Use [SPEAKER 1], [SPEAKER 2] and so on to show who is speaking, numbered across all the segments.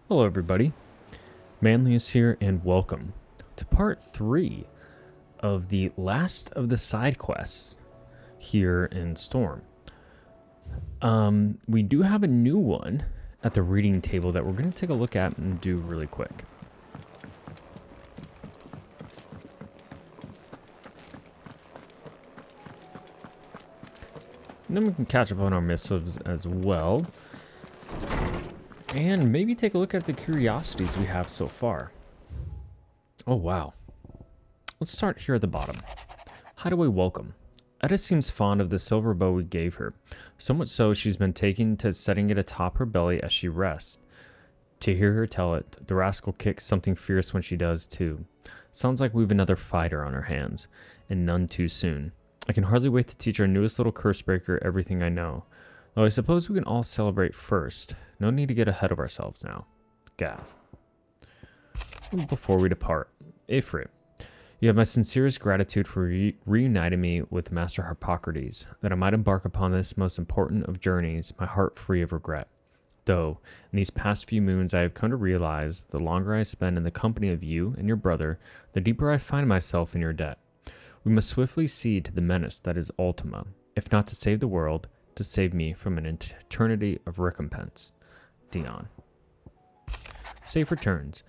[SPEAKER 1] Hello, everybody. Manlius here, and welcome to part 3 of the last of the side quests here in Storm. We do have a new one at the reading table that we're going to take a look at and do really quick. And then we can catch up on our missives as well. And maybe take a look at the curiosities we have so far. Oh, wow. Let's start here at the bottom. Hideaway welcome. Etta seems fond of the silver bow we gave her, so much so she's been taking to setting it atop her belly as she rests. To hear her tell it, the rascal kicks something fierce when she does too. Sounds like we've another fighter on our hands, and none too soon. I can hardly wait to teach our newest little cursebreaker everything I know. Though I suppose we can all celebrate first. No need to get ahead of ourselves now. Gav. Before we depart, Ifrit. You have my sincerest gratitude for reuniting me with Master Harpocrates, that I might embark upon this most important of journeys, my heart free of regret. Though, in these past few moons I have come to realize, the longer I spend in the company of you and your brother, the deeper I find myself in your debt. We must swiftly cede to the menace that is Ultima, if not to save the world, to save me from an eternity of recompense. Dion. Safe returns.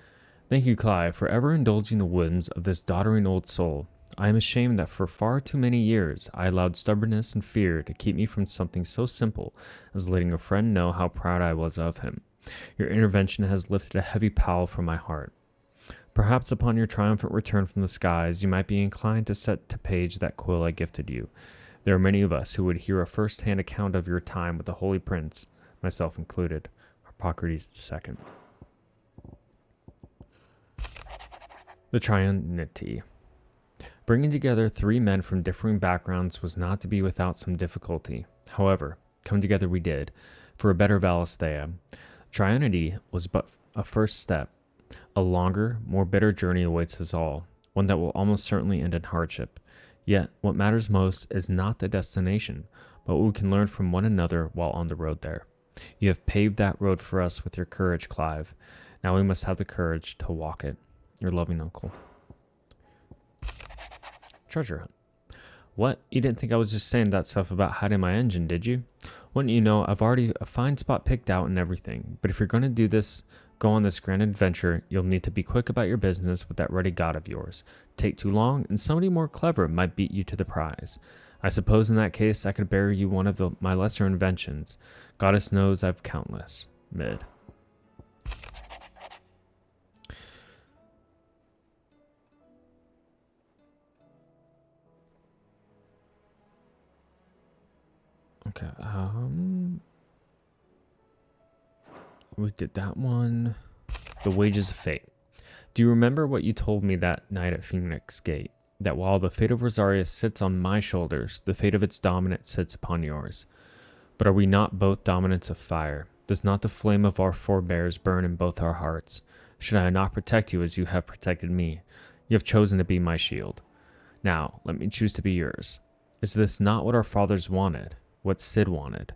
[SPEAKER 1] Thank you, Clive, for ever indulging the whims of this doddering old soul. I am ashamed that for far too many years I allowed stubbornness and fear to keep me from something so simple as letting a friend know how proud I was of him. Your intervention has lifted a heavy pall from my heart. Perhaps upon your triumphant return from the skies, you might be inclined to set to page that quill I gifted you. There are many of us who would hear a first-hand account of your time with the Holy Prince, myself included, Harpocrates II. The Triunity. Bringing together 3 men from differing backgrounds was not to be without some difficulty. However, come together we did, for a better Valisthea. Triunity was but a first step. A longer, more bitter journey awaits us all, one that will almost certainly end in hardship. Yet, what matters most is not the destination, but what we can learn from one another while on the road there. You have paved that road for us with your courage, Clive. Now we must have the courage to walk it. Your loving uncle. Treasure hunt. What? You didn't think I was just saying that stuff about hiding my engine, did you? Wouldn't you know, I've already a fine spot picked out and everything. But if you're going to go on this grand adventure, you'll need to be quick about your business with that ready god of yours. Take too long, and somebody more clever might beat you to the prize. I suppose in that case, I could bear you one of my lesser inventions. Goddess knows I've countless. Mid. Okay, we did that one. The Wages of Fate. Do you remember what you told me that night at Phoenix Gate? That while the fate of Rosaria sits on my shoulders, the fate of its dominant sits upon yours. But are we not both dominants of fire? Does not the flame of our forebears burn in both our hearts? Should I not protect you as you have protected me? You have chosen to be my shield. Now, let me choose to be yours. Is this not what our fathers wanted? What Sid wanted?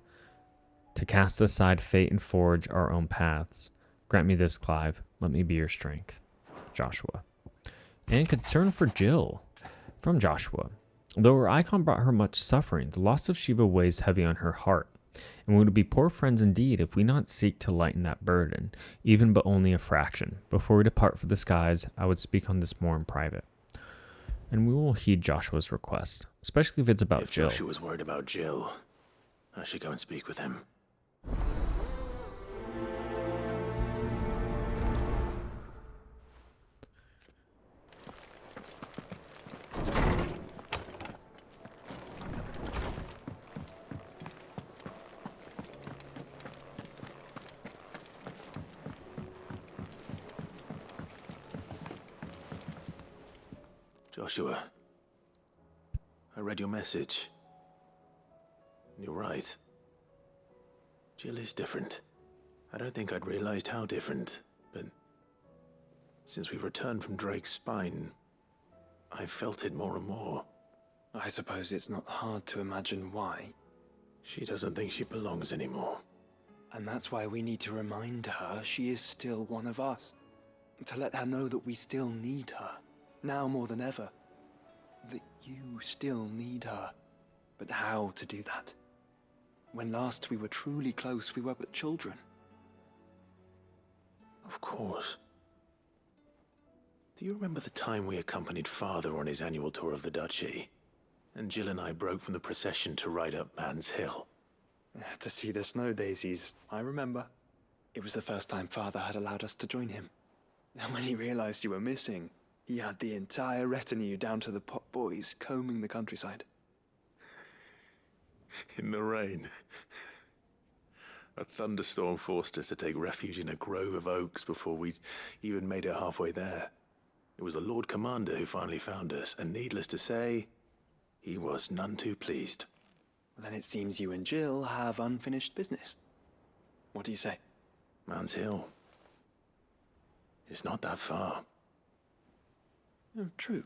[SPEAKER 1] To cast aside fate and forge our own paths. Grant me this, Clive. Let me be your strength. Joshua. And concern for Jill. From Joshua. Though her icon brought her much suffering, the loss of Shiva weighs heavy on her heart. And we would be poor friends indeed if we not seek to lighten that burden, even but only a fraction. Before we depart for the skies, I would speak on this more in private. And we will heed Joshua's request, especially if it's about Jill.
[SPEAKER 2] If Joshua was worried about Jill, I should go and speak with him. Joshua, I read your message. You're right. Jill is different. I don't think I'd realized how different, but since we returned from Drake's spine, I've felt it more and more.
[SPEAKER 3] I suppose it's not hard to imagine why.
[SPEAKER 2] She doesn't think she belongs anymore.
[SPEAKER 3] And that's why we need to remind her she is still one of us. To let her know that we still need her, now more than ever. That you still need her. But how to do that? When last we were truly close, we were but children.
[SPEAKER 2] Of course. Do you remember the time we accompanied Father on his annual tour of the duchy? And Jill and I broke from the procession to ride up Man's Hill.
[SPEAKER 3] To see the snow daisies, I remember. It was the first time Father had allowed us to join him. And when he realized you were missing, he had the entire retinue down to the pot boys combing the countryside.
[SPEAKER 2] In the rain. A thunderstorm forced us to take refuge in a grove of oaks before we'd even made it halfway there. It was the Lord Commander who finally found us, and needless to say, he was none too pleased.
[SPEAKER 3] Then it seems you and Jill have unfinished business. What do you say?
[SPEAKER 2] Man's Hill. It's not that far.
[SPEAKER 3] Oh, true.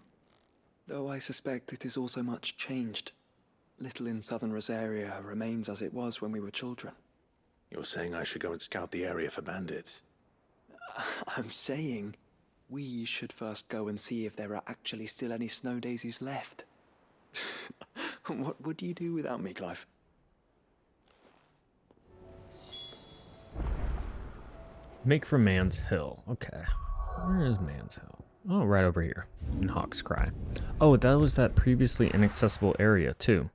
[SPEAKER 3] Though I suspect it is also much changed. Little in southern Rosaria remains as it was when we were children.
[SPEAKER 2] You're saying I should go and scout the area for bandits?
[SPEAKER 3] I'm saying we should first go and see if there are actually still any snow daisies left. What would you do without me, Clive?
[SPEAKER 1] Make for Man's Hill. Okay. Where is Man's Hill? Oh, right over here. In Hawk's Cry. Oh, that was that previously inaccessible area, too.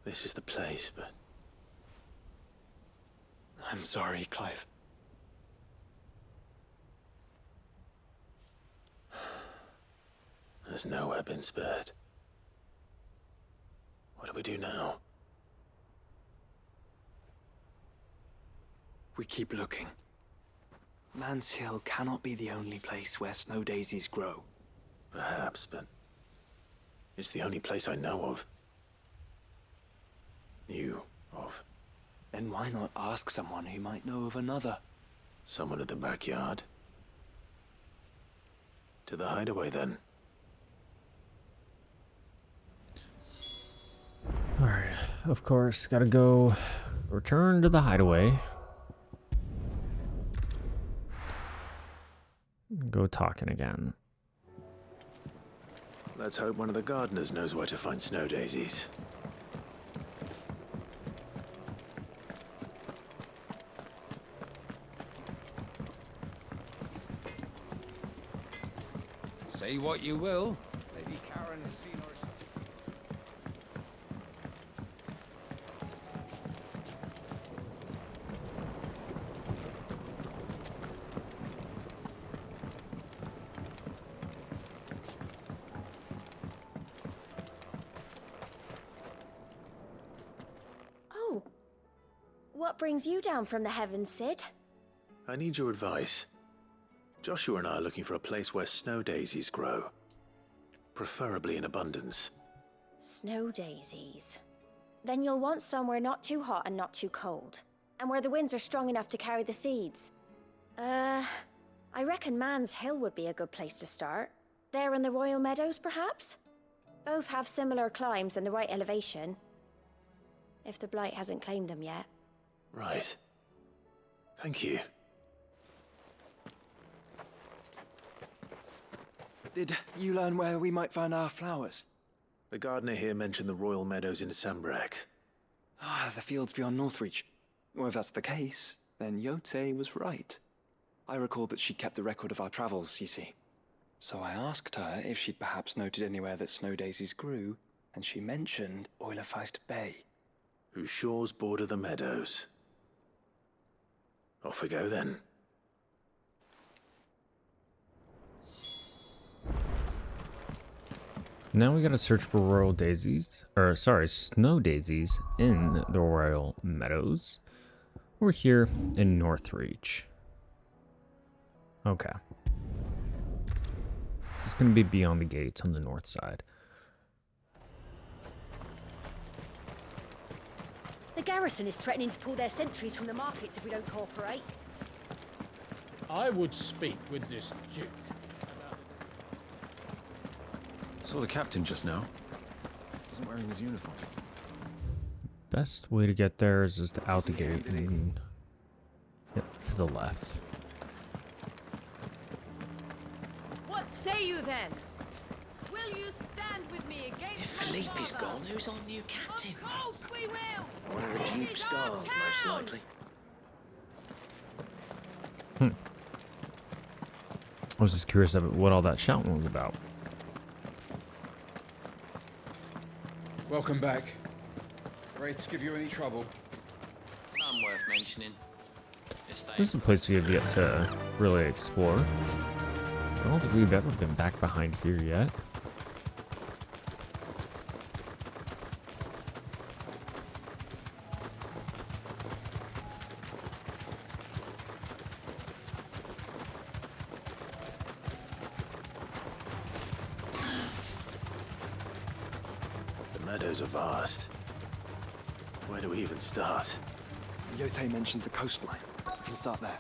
[SPEAKER 2] This is the place, but...
[SPEAKER 3] I'm sorry, Clive.
[SPEAKER 2] There's nowhere been spared. What do we do now?
[SPEAKER 3] We keep looking. Man's Hill cannot be the only place where snow daisies grow.
[SPEAKER 2] Perhaps, but... it's the only place I know of. Knew of.
[SPEAKER 3] Then why not ask someone who might know of another?
[SPEAKER 2] Someone at the backyard? To the hideaway, then.
[SPEAKER 1] Alright, of course, gotta go return to the hideaway. Go talking again.
[SPEAKER 2] Let's hope one of the gardeners knows where to find snow daisies.
[SPEAKER 4] Say what you will, Lady Karen has seen her...
[SPEAKER 5] Oh. What brings you down from the heavens, Sid?
[SPEAKER 2] I need your advice. Joshua and I are looking for a place where snow daisies grow. Preferably in abundance.
[SPEAKER 5] Snow daisies. Then you'll want somewhere not too hot and not too cold. And where the winds are strong enough to carry the seeds. I reckon Man's Hill would be a good place to start. There in the Royal Meadows, perhaps? Both have similar climbs and the right elevation. If the Blight hasn't claimed them yet.
[SPEAKER 2] Right. Thank you.
[SPEAKER 3] Did you learn where we might find our flowers?
[SPEAKER 2] The gardener here mentioned the Royal Meadows in Sanbreque.
[SPEAKER 3] Ah, the fields beyond Northreach. Well, if that's the case, then Yote was right. I recalled that she kept a record of our travels, you see. So I asked her if she'd perhaps noted anywhere that snow daisies grew, and she mentioned Oilefeist Bay.
[SPEAKER 2] Whose shores border the meadows. Off we go then.
[SPEAKER 1] Now we gotta search for royal daisies, or sorry, snow daisies in the royal meadows. We're here in Northreach. Okay. It's gonna be beyond the gates on the north side.
[SPEAKER 6] The garrison is threatening to pull their sentries from the markets if we don't cooperate.
[SPEAKER 7] I would speak with this duke.
[SPEAKER 8] Saw the captain just now. Wasn't wearing his uniform.
[SPEAKER 1] Best way to get there is just out the gate and to the left.
[SPEAKER 9] What say you then? Will you stand with me against
[SPEAKER 10] If
[SPEAKER 9] my
[SPEAKER 10] Philippe is
[SPEAKER 9] father?
[SPEAKER 10] gone, who's our new captain?
[SPEAKER 9] Of course we will!
[SPEAKER 10] One of the
[SPEAKER 9] This
[SPEAKER 10] Duke's
[SPEAKER 9] is our
[SPEAKER 10] guard, most
[SPEAKER 9] town.
[SPEAKER 10] likely.
[SPEAKER 1] I was just curious about what all that shouting was about.
[SPEAKER 11] Welcome back. Wraiths give you any trouble?
[SPEAKER 10] None worth mentioning.
[SPEAKER 1] This is a place we have yet to really explore. I don't think we've ever been back behind here yet.
[SPEAKER 2] The meadows are vast. Where do we even start?
[SPEAKER 3] Yote mentioned the coastline. We can start there.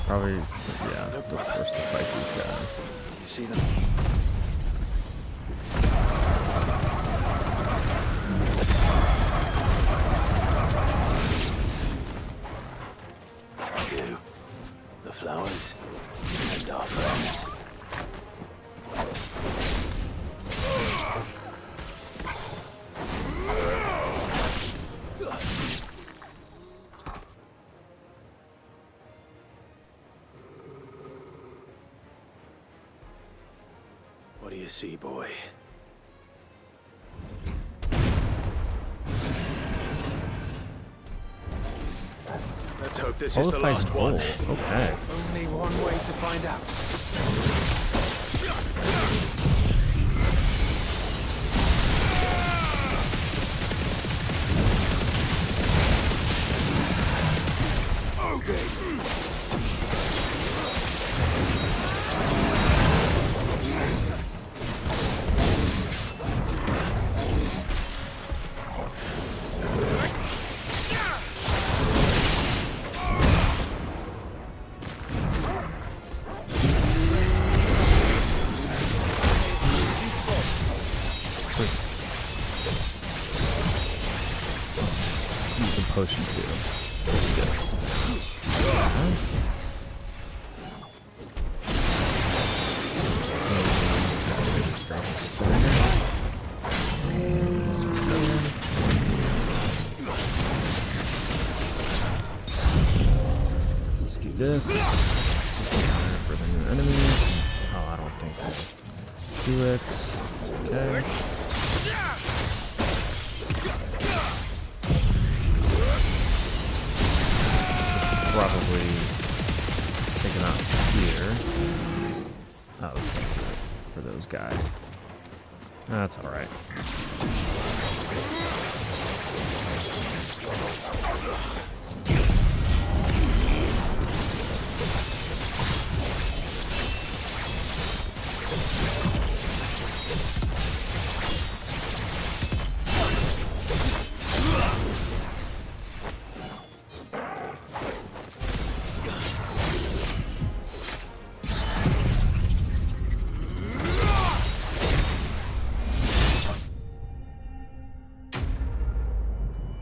[SPEAKER 1] Probably, yeah, the first to fight these guys.
[SPEAKER 3] You see them?
[SPEAKER 2] You, the flowers, and our friends. What do you see, boy? Let's hope this is the last one.
[SPEAKER 1] Okay.
[SPEAKER 3] Only one way to find out.
[SPEAKER 1] Use the potion too. Let's do this. Just for the new enemies. Oh, I don't think I'll do it. It's okay. Probably take them out here. Oh, okay. For those guys. That's alright.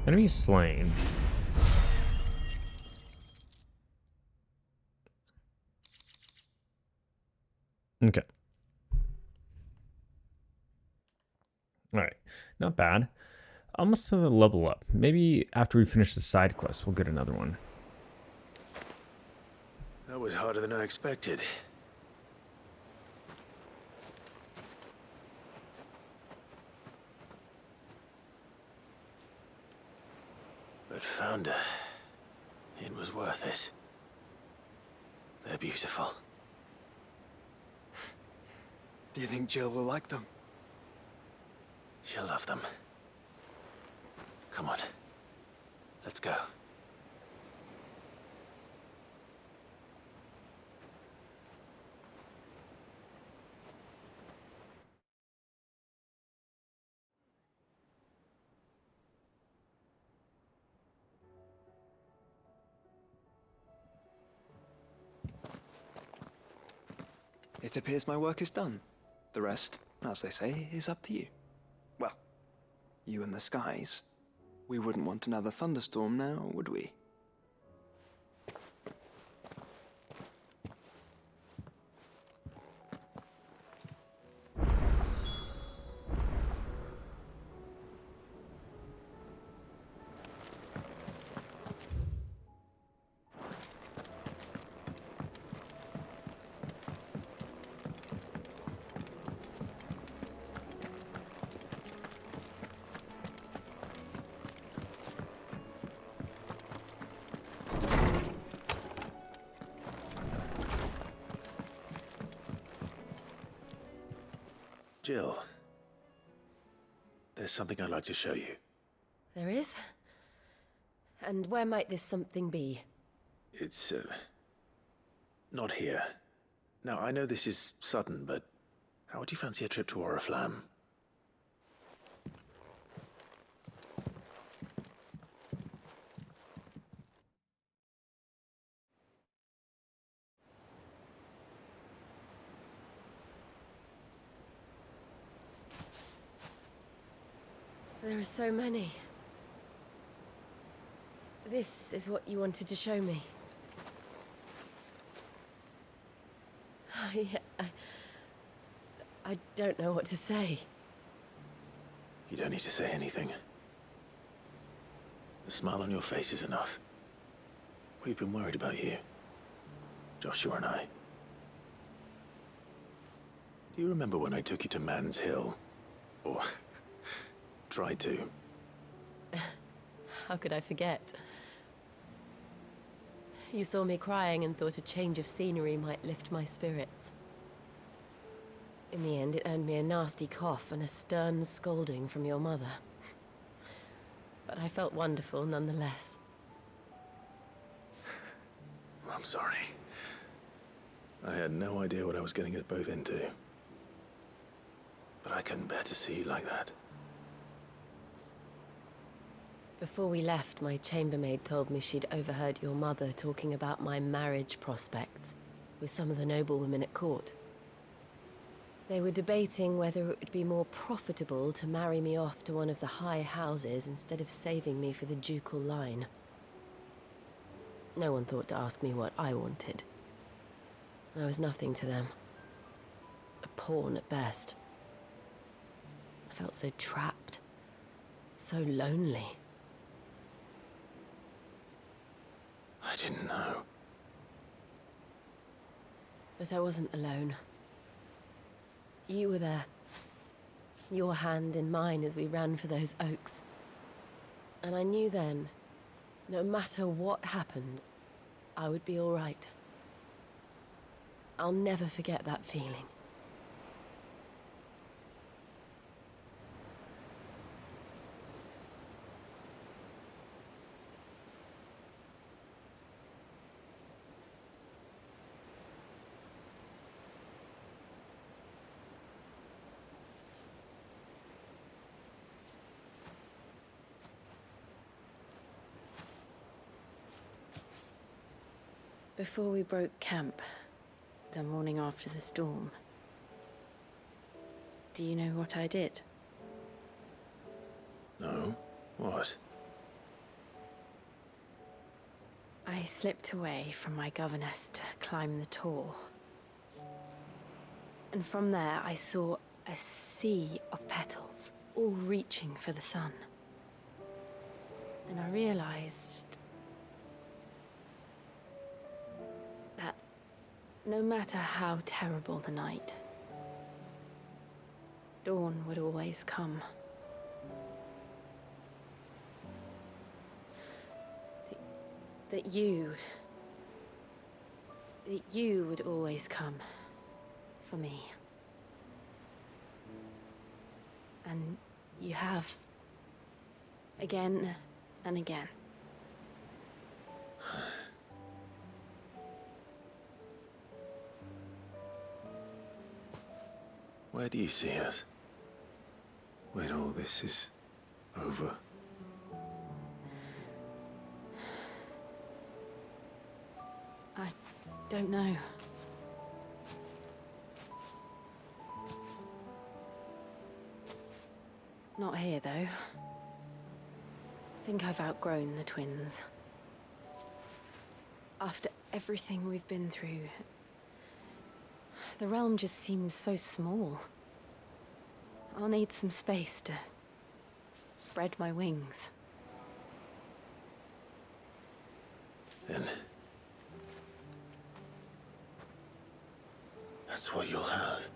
[SPEAKER 1] Enemy slain. Okay. Alright. Not bad. Almost to the level up. Maybe after we finish the side quest, we'll get another one.
[SPEAKER 2] That was harder than I expected. But found her. It was worth it. They're beautiful.
[SPEAKER 3] Do you think Jill will like them?
[SPEAKER 2] She'll love them. Come on. Let's go.
[SPEAKER 3] It appears my work is done. The rest, as they say, is up to you. Well, you and the skies. We wouldn't want another thunderstorm now, would we?
[SPEAKER 2] Jill, there's something I'd like to show you.
[SPEAKER 9] There is? And where might this something be?
[SPEAKER 2] It's, not here. Now, I know this is sudden, but how would you fancy a trip to Oriflamme?
[SPEAKER 9] There are so many. This is what you wanted to show me. I don't know what to say.
[SPEAKER 2] You don't need to say anything. The smile on your face is enough. We've been worried about you. Joshua and I. Do you remember when I took you to Man's Hill? Or tried to?
[SPEAKER 9] How could I forget? You saw me crying and thought a change of scenery might lift my spirits. In the end, it earned me a nasty cough and a stern scolding from your mother. But I felt wonderful nonetheless.
[SPEAKER 2] I'm sorry. I had no idea what I was getting us both into. But I couldn't bear to see you like that.
[SPEAKER 9] Before we left, my chambermaid told me she'd overheard your mother talking about my marriage prospects with some of the noblewomen at court. They were debating whether it would be more profitable to marry me off to one of the high houses instead of saving me for the ducal line. No one thought to ask me what I wanted. I was nothing to them. A pawn at best. I felt so trapped. So lonely.
[SPEAKER 2] I didn't know.
[SPEAKER 9] But I wasn't alone. You were there. Your hand in mine as we ran for those oaks. And I knew then, no matter what happened, I would be all right. I'll never forget that feeling. Before we broke camp, the morning after the storm, do you know what I did?
[SPEAKER 2] No? What?
[SPEAKER 9] I slipped away from my governess to climb the tor. And from there I saw a sea of petals, all reaching for the sun. And I realized that no matter how terrible the night, dawn would always come. that you would always come for me. And you have. Again and again.
[SPEAKER 2] Where do you see us? When all this is over?
[SPEAKER 9] I don't know. Not here, though. I think I've outgrown the twins. After everything we've been through, the realm just seems so small. I'll need some space to spread my wings.
[SPEAKER 2] And that's what you'll have.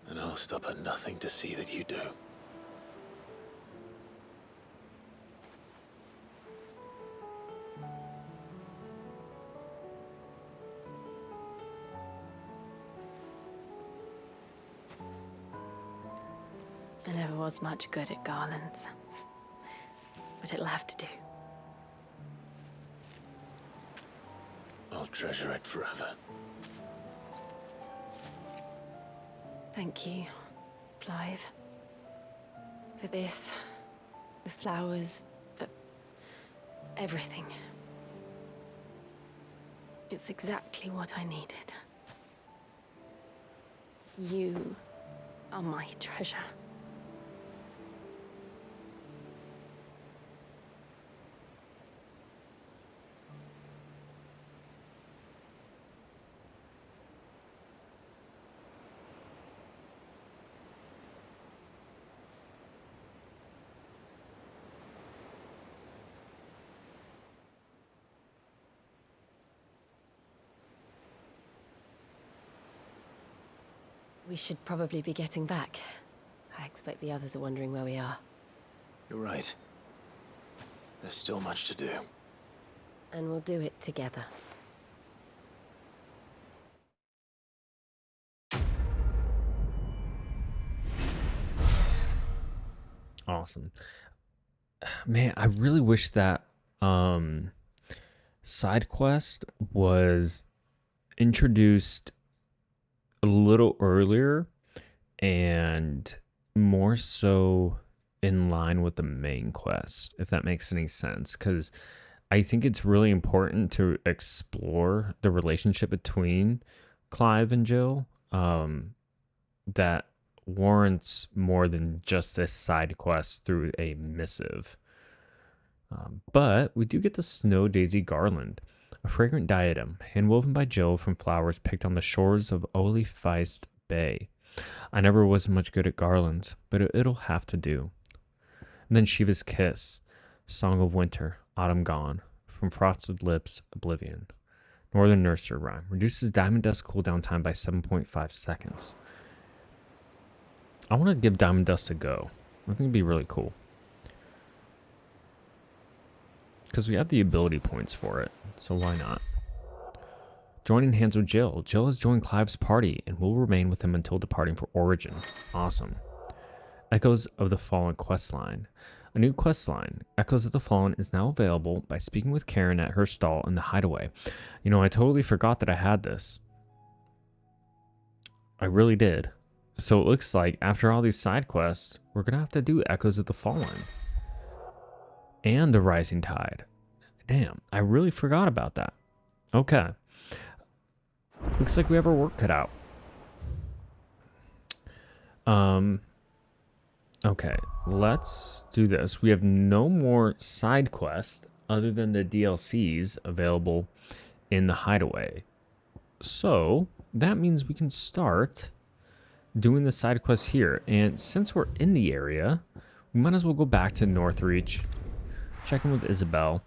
[SPEAKER 2] And I'll stop at nothing to see that you do.
[SPEAKER 9] I never was much good at garlands, but it'll have to do.
[SPEAKER 2] I'll treasure it forever.
[SPEAKER 9] Thank you, Clive. For this, the flowers, for everything. It's exactly what I needed. You are my treasure. We should probably be getting back. I expect the others are wondering where we are.
[SPEAKER 2] You're right. There's still much to do.
[SPEAKER 9] And we'll do it together.
[SPEAKER 1] Awesome. Man, I really wish that side quest was introduced a little earlier and more so in line with the main quest, if that makes any sense, because I think it's really important to explore the relationship between Clive and Jill that warrants more than just a side quest through a missive. But we do get the Snow Daisy Garland, a fragrant diadem, handwoven by Jill from flowers picked on the shores of Feist Bay. I never was much good at garlands, but it'll have to do. And then Shiva's Kiss, Song of Winter, Autumn Gone, from Frosted Lips, Oblivion. Northern Nursery Rhyme, reduces Diamond Dust cooldown time by 7.5 seconds. I want to give Diamond Dust a go. I think it'd be really cool. Because we have the ability points for it, so why not? Joining hands with Jill. Jill has joined Clive's party and will remain with him until departing for Origin. Awesome. Echoes of the Fallen questline. A new questline, Echoes of the Fallen, is now available by speaking with Karen at her stall in the Hideaway. You know, I totally forgot that I had this. I really did. So it looks like after all these side quests, we're going to have to do Echoes of the Fallen. And the Rising Tide. Damn, I really forgot about that. Okay. Looks like we have our work cut out. Okay, let's do this. We have no more side quests other than the DLCs available in the Hideaway. So that means we can start doing the side quests here. And since we're in the area, we might as well go back to Northreach, check in with Isabel,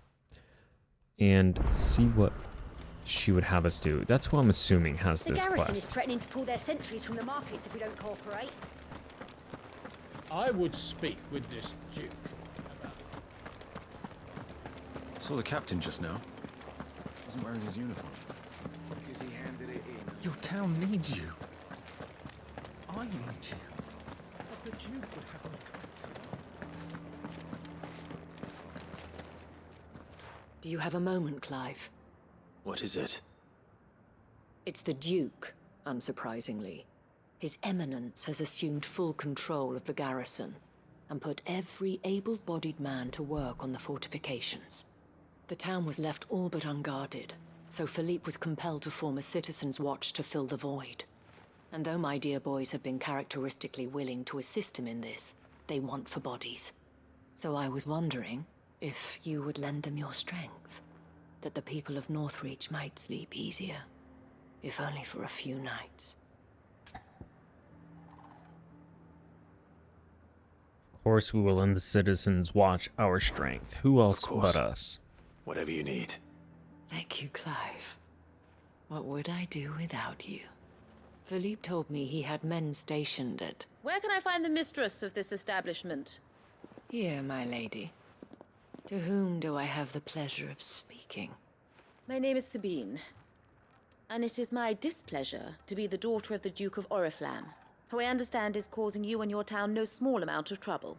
[SPEAKER 1] and see what she would have us do. That's who I'm assuming has this quest.
[SPEAKER 6] The garrison is threatening to pull their sentries from the markets if we don't cooperate.
[SPEAKER 7] I would speak with this Duke about
[SPEAKER 8] Saw the captain just now. Wasn't wearing his uniform.
[SPEAKER 4] Because he handed it in.
[SPEAKER 11] Your town needs you. I need you. But the Duke would have me.
[SPEAKER 6] Do you have a moment, Clive?
[SPEAKER 2] What is it?
[SPEAKER 6] It's the Duke, unsurprisingly. His Eminence has assumed full control of the garrison and put every able-bodied man to work on the fortifications. The town was left all but unguarded, so Philippe was compelled to form a citizens' watch to fill the void. And though my dear boys have been characteristically willing to assist him in this, they want for bodies. So I was wondering if you would lend them your strength, that the people of Northreach might sleep easier, if only for a few nights.
[SPEAKER 1] Of course, we will lend the citizens watch our strength. Who else
[SPEAKER 2] course.
[SPEAKER 1] but us?
[SPEAKER 2] Whatever you need.
[SPEAKER 6] Thank you, Clive. What would I do without you? Philippe told me he had men stationed at...
[SPEAKER 12] Where can I find the mistress of this establishment?
[SPEAKER 6] Here, my lady. To whom do I have the pleasure of speaking?
[SPEAKER 12] My name is Sabine, and it is my displeasure to be the daughter of the Duke of Oriflamme, who I understand is causing you and your town no small amount of trouble.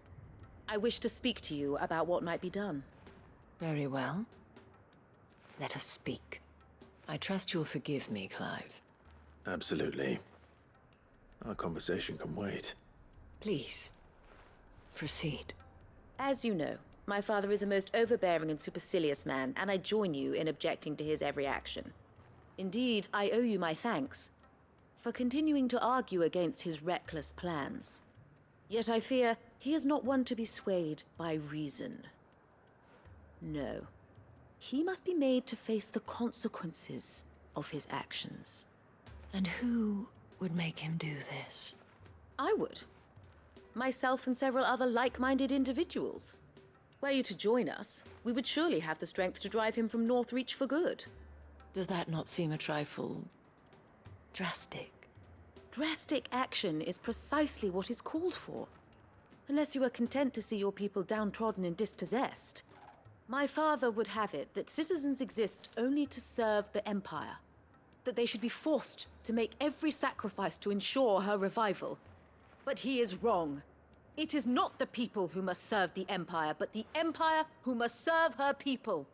[SPEAKER 12] I wish to speak to you about what might be done.
[SPEAKER 6] Very well. Let us speak. I trust you'll forgive me, Clive.
[SPEAKER 2] Absolutely. Our conversation can wait.
[SPEAKER 6] Please, proceed.
[SPEAKER 12] As you know, my father is a most overbearing and supercilious man, and I join you in objecting to his every action. Indeed, I owe you my thanks for continuing to argue against his reckless plans. Yet I fear he is not one to be swayed by reason. No. He must be made to face the consequences of his actions.
[SPEAKER 6] And who would make him do this?
[SPEAKER 12] I would. Myself and several other like-minded individuals. Were you to join us, we would surely have the strength to drive him from Northreach for good.
[SPEAKER 6] Does that not seem a trifle... drastic?
[SPEAKER 12] Drastic action is precisely what is called for. Unless you are content to see your people downtrodden and dispossessed. My father would have it that citizens exist only to serve the Empire. That they should be forced to make every sacrifice to ensure her revival. But he is wrong. It is not the people who must serve the Empire, but the Empire who must serve her people.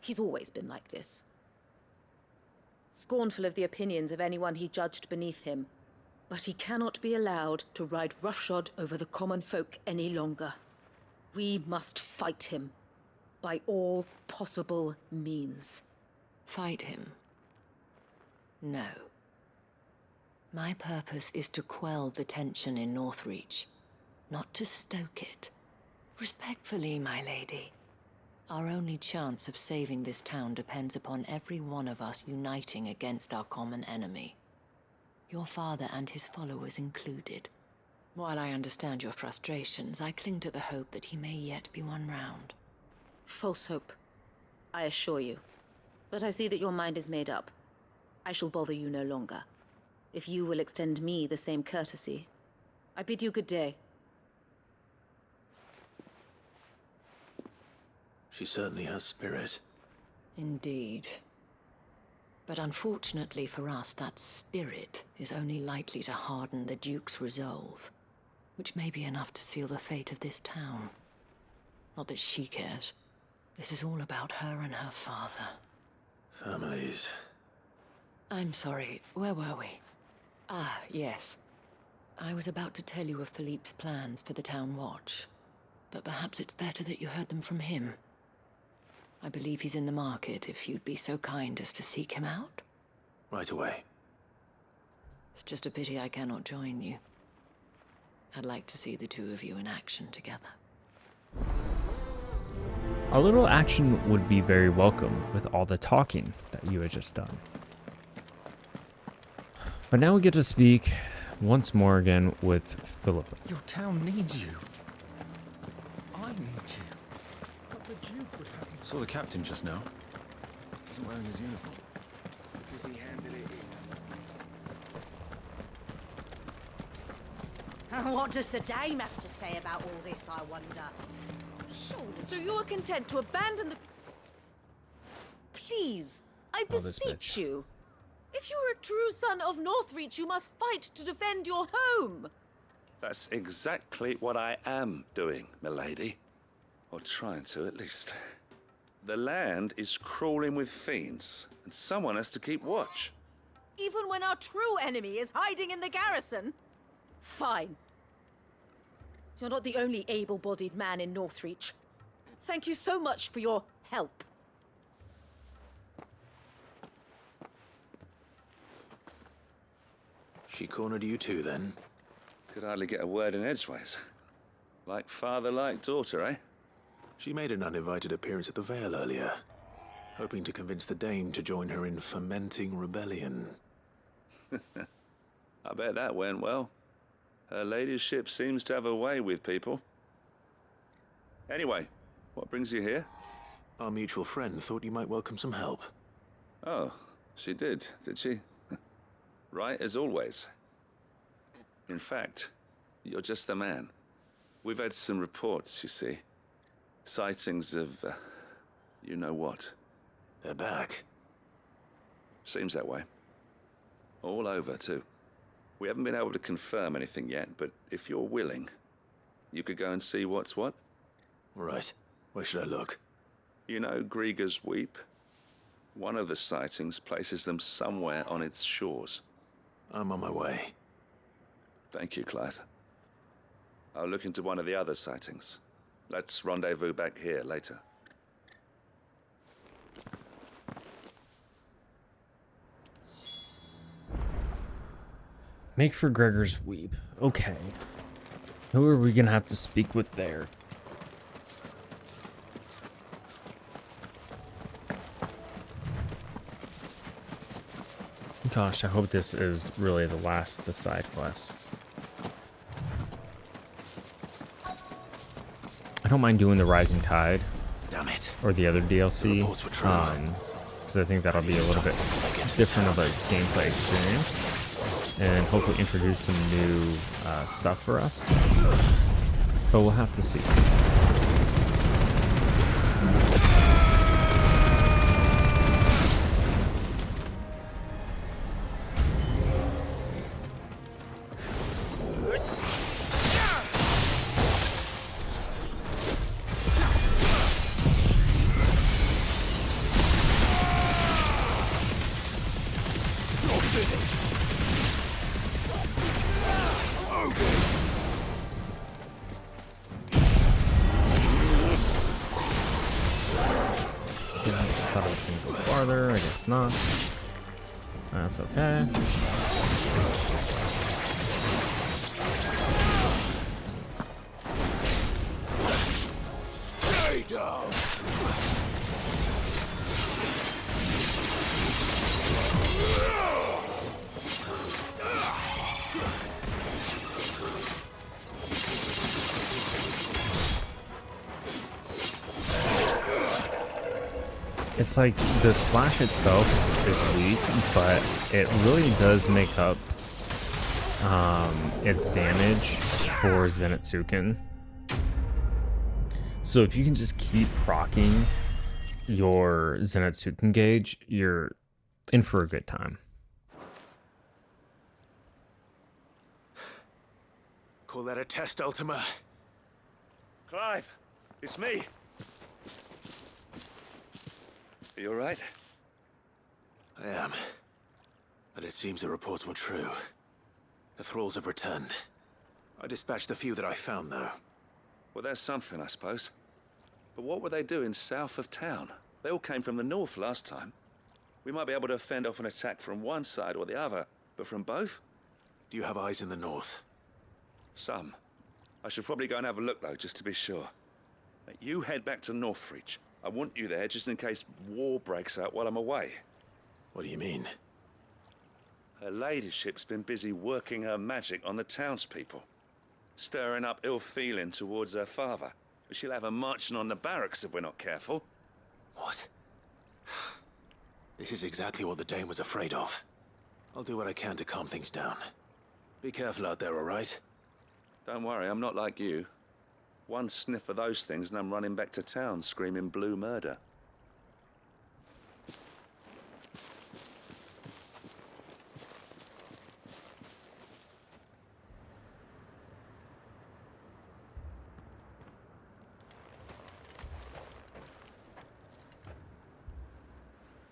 [SPEAKER 12] He's always been like this. Scornful of the opinions of anyone he judged beneath him. But he cannot be allowed to ride roughshod over the common folk any longer. We must fight him. By all possible means.
[SPEAKER 6] Fight him? No. My purpose is to quell the tension in Northreach, not to stoke it. Respectfully, my lady. Our only chance of saving this town depends upon every one of us uniting against our common enemy. Your father and his followers included. While I understand your frustrations, I cling to the hope that he may yet be won round.
[SPEAKER 12] False hope, I assure you. But I see that your mind is made up. I shall bother you no longer. If you will extend me the same courtesy, I bid you good day.
[SPEAKER 2] She certainly has spirit.
[SPEAKER 6] Indeed. But unfortunately for us, that spirit is only likely to harden the Duke's resolve, which may be enough to seal the fate of this town. Not that she cares. This is all about her and her father.
[SPEAKER 2] Families.
[SPEAKER 6] I'm sorry, where were we? Ah, yes. I was about to tell you of Philippe's plans for the town watch, but perhaps it's better that you heard them from him. I believe he's in the market, if you'd be so kind as to seek him out.
[SPEAKER 2] Right away.
[SPEAKER 6] It's just a pity I cannot join you. I'd like to see the two of you in action together.
[SPEAKER 1] A little action would be very welcome with all the talking that you had just done. But now we get to speak once more again with Philippa.
[SPEAKER 11] Your town needs you. I need you. But the Duke would have me.
[SPEAKER 8] Saw the captain just now. Wasn't wearing his uniform.
[SPEAKER 4] Because he handed it in.
[SPEAKER 6] What does the dame have to say about all this, I wonder?
[SPEAKER 12] So you are content to abandon the... Please, I
[SPEAKER 1] Oh, this
[SPEAKER 12] beseech
[SPEAKER 1] bitch.
[SPEAKER 12] you. If you are a true son of Northreach, you must fight to defend your home.
[SPEAKER 13] That's exactly what I am doing, milady. Or trying to, at least. The land is crawling with fiends, and someone has to keep watch.
[SPEAKER 12] Even when our true enemy is hiding in the garrison? Fine. You're not the only able-bodied man in Northreach. Thank you so much for your help.
[SPEAKER 2] She cornered you too, then?
[SPEAKER 13] Could hardly get a word in edgeways. Like father, like daughter, eh?
[SPEAKER 2] She made an uninvited appearance at the Vale earlier, hoping to convince the Dame to join her in fomenting rebellion.
[SPEAKER 13] I bet that went well. Her ladyship seems to have a way with people. Anyway, what brings you here?
[SPEAKER 2] Our mutual friend thought you might welcome some help.
[SPEAKER 13] Oh, she did she? Right as always. In fact, you're just the man. We've had some reports, you see. Sightings of, you know what.
[SPEAKER 2] They're back.
[SPEAKER 13] Seems that way. All over, too. We haven't been able to confirm anything yet, but if you're willing, you could go and see what's what.
[SPEAKER 2] Right. Where should I look?
[SPEAKER 13] You know Grieger's Weep? One of the sightings places them somewhere on its shores.
[SPEAKER 2] I'm on my way.
[SPEAKER 13] Thank you, Clive. I'll look into one of the other sightings. Let's rendezvous back here later.
[SPEAKER 1] Make for Gregor's Weep. Okay. Who are we gonna have to speak with there? Gosh, I hope this is really the last of the side quests. I don't mind doing the Rising Tide.
[SPEAKER 2] Damn it.
[SPEAKER 1] Or the other DLC.
[SPEAKER 2] The
[SPEAKER 1] Because I think that'll be a little bit different of a gameplay experience. And hopefully introduce some new stuff for us. But we'll have to see. I guess not. That's okay.
[SPEAKER 2] Stay down.
[SPEAKER 1] It's like the slash itself is weak, but it really does make up its damage for Zenitsuken. So if you can just keep proccing your Zenitsuken gauge, you're in for a good time.
[SPEAKER 2] Call that a test, Ultima?
[SPEAKER 13] Clive, it's me. You all right?
[SPEAKER 2] I am. But it seems the reports were true. The thralls have returned. I dispatched the few that I found, though.
[SPEAKER 13] Well, that's something, I suppose. But what were they doing south of town? They all came from the north last time. We might be able to fend off an attack from one side or the other, but from both?
[SPEAKER 2] Do you have eyes in the north?
[SPEAKER 13] Some. I should probably go and have a look, though, just to be sure. You head back to Northreach. I want you there just in case war breaks out while I'm away.
[SPEAKER 2] What do you mean?
[SPEAKER 13] Her ladyship's been busy working her magic on the townspeople, stirring up ill feeling towards her father. She'll have her marching on the barracks if we're not careful.
[SPEAKER 2] What? This is exactly what the Dame was afraid of. I'll do what I can to calm things down. Be careful out there, all right?
[SPEAKER 13] Don't worry, I'm not like you. One sniff of those things and I'm running back to town screaming blue murder.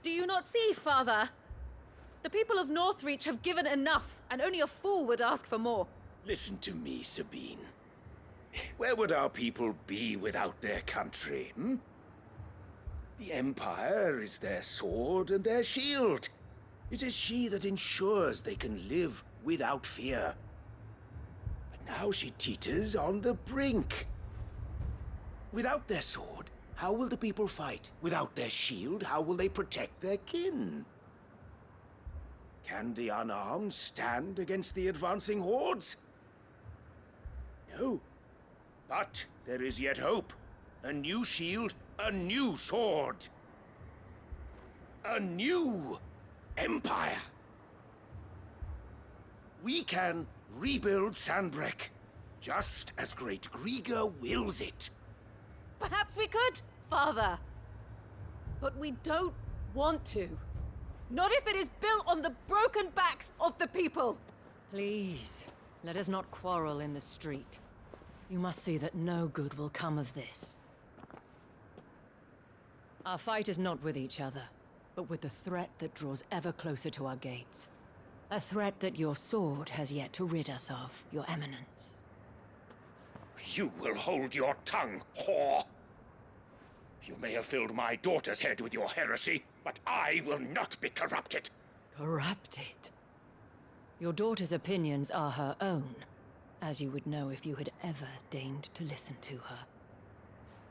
[SPEAKER 12] Do you not see, Father? The people of Northreach have given enough, and only a fool would ask for more.
[SPEAKER 14] Listen to me, Sabine. Where would our people be without their country, hmm? The Empire is their sword and their shield. It is she that ensures they can live without fear. But now she teeters on the brink. Without their sword, how will the people fight? Without their shield, how will they protect their kin? Can the unarmed stand against the advancing hordes? No. But there is yet hope. A new shield, a new sword. A new empire. We can rebuild Sanbreque, just as Great Griga wills it.
[SPEAKER 12] Perhaps we could, Father. But we don't want to. Not if it is built on the broken backs of the people.
[SPEAKER 6] Please, let us not quarrel in the street. You must see that no good will come of this. Our fight is not with each other, but with the threat that draws ever closer to our gates. A threat that your sword has yet to rid us of, Your Eminence.
[SPEAKER 14] You will hold your tongue, whore! You may have filled my daughter's head with your heresy, but I will not be corrupted.
[SPEAKER 6] Corrupted? Your daughter's opinions are her own, as you would know if you had ever deigned to listen to her.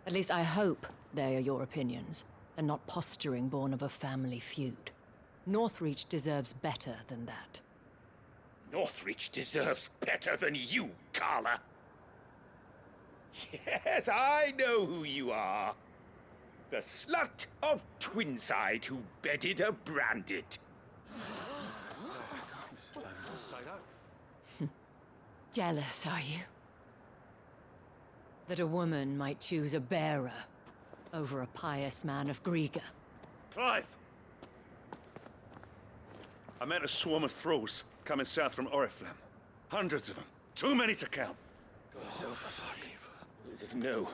[SPEAKER 6] At least I hope they are your opinions, and not posturing born of a family feud. Northreach deserves better than that.
[SPEAKER 14] Northreach deserves better than you, Carla. Yes, I know who you are. The slut of Twinside who bedded a branded.
[SPEAKER 6] Jealous, are you? That a woman might choose a bearer over a pious man of Griga.
[SPEAKER 13] Clive! I met a swarm of thralls coming south from Oriflamme. Hundreds of them. Too many to count.
[SPEAKER 14] No.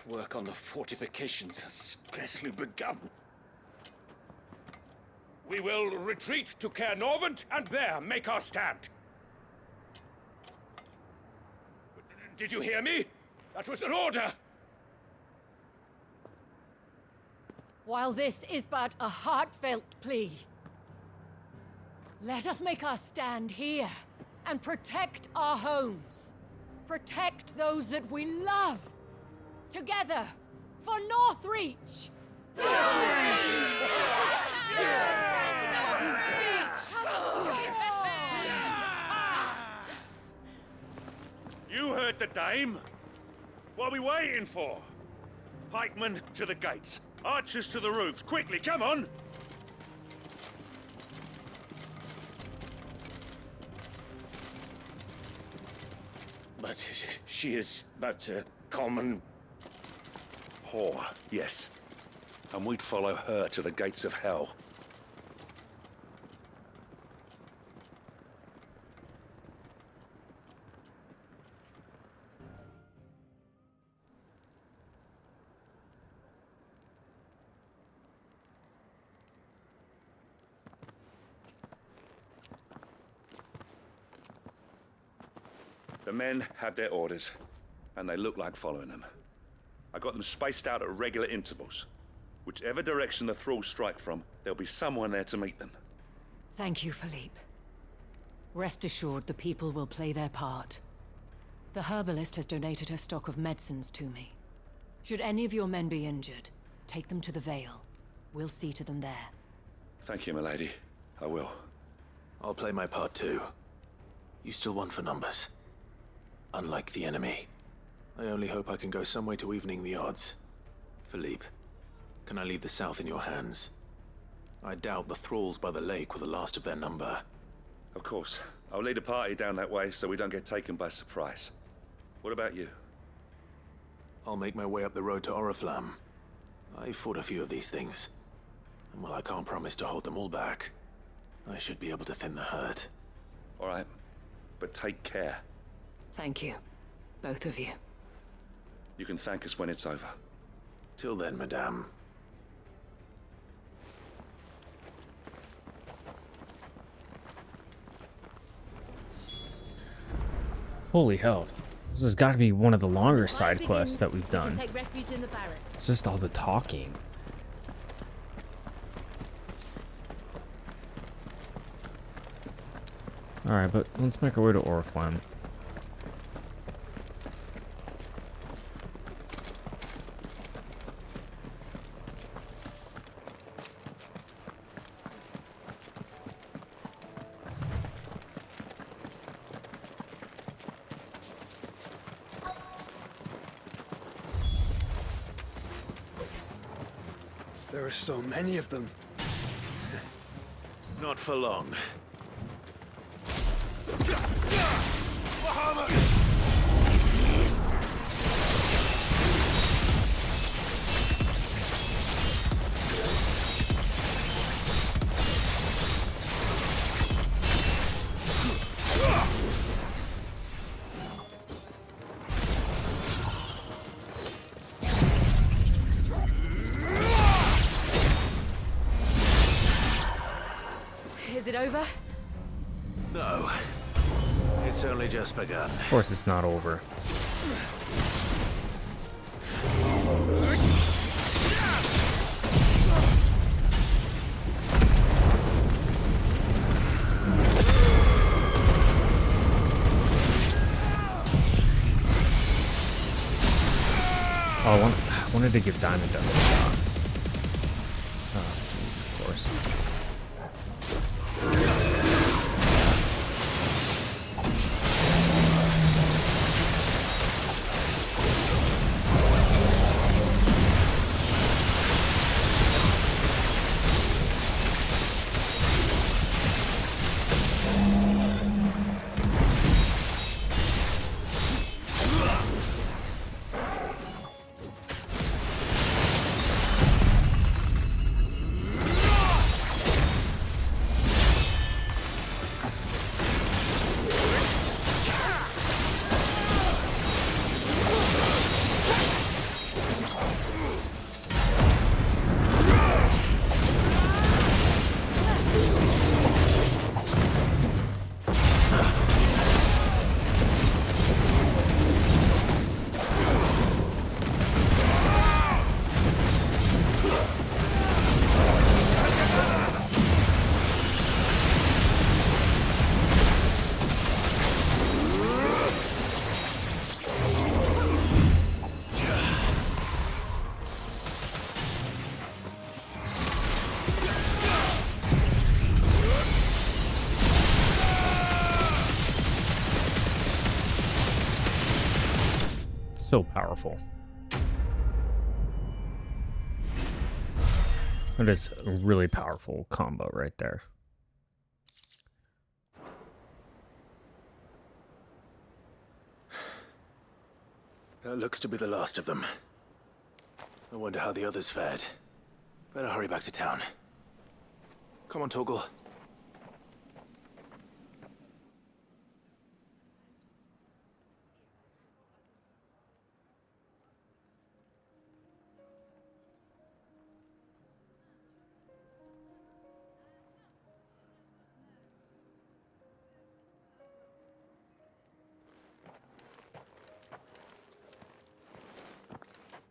[SPEAKER 14] Work on the fortifications has scarcely begun. We will retreat to Caer Norvent and there make our stand. Did you hear me? That was an order!
[SPEAKER 6] While this is but a heartfelt plea, let us make our stand here and protect our homes. Protect those that we love. Together, for Northreach!
[SPEAKER 13] You heard the dame. What are we waiting for? Pikemen to the gates. Archers to the roofs. Quickly, come on!
[SPEAKER 14] But she is but a common...
[SPEAKER 13] whore, yes. And we'd follow her to the gates of hell. The men have their orders, and they look like following them. I got them spaced out at regular intervals. Whichever direction the thralls strike from, there'll be someone there to meet them.
[SPEAKER 6] Thank you, Philippe. Rest assured the people will play their part. The herbalist has donated her stock of medicines to me. Should any of your men be injured, take them to the Vale. We'll see to them there.
[SPEAKER 13] Thank you, milady. I will.
[SPEAKER 2] I'll play my part too. You still want for numbers. Unlike the enemy. I only hope I can go some way to evening the odds. Philippe, can I leave the south in your hands? I doubt the thralls by the lake were the last of their number.
[SPEAKER 13] Of course. I'll lead a party down that way so we don't get taken by surprise. What about you?
[SPEAKER 2] I'll make my way up the road to Oriflamme. I fought a few of these things. And while I can't promise to hold them all back, I should be able to thin the herd.
[SPEAKER 13] All right, but take care.
[SPEAKER 6] Thank you, both of you.
[SPEAKER 13] You can thank us when it's over.
[SPEAKER 2] Till then, madame.
[SPEAKER 1] Holy hell. This has got to be one of the longer side quests that we've done.
[SPEAKER 12] Take refuge in the barracks.
[SPEAKER 1] It's just all the talking. Alright, but let's make our way to Oriflamme.
[SPEAKER 3] There are so many of them.
[SPEAKER 2] Not for long.
[SPEAKER 12] Is it over?
[SPEAKER 2] No. It's only just begun.
[SPEAKER 1] Of course it's not over. Oh, I wanted to give Diamond Dust a shot. Oh, jeez, of course. So powerful. That is a really powerful combo right there.
[SPEAKER 2] That looks to be the last of them. I wonder how the others fared. Better hurry back to town. Come on, Torgal.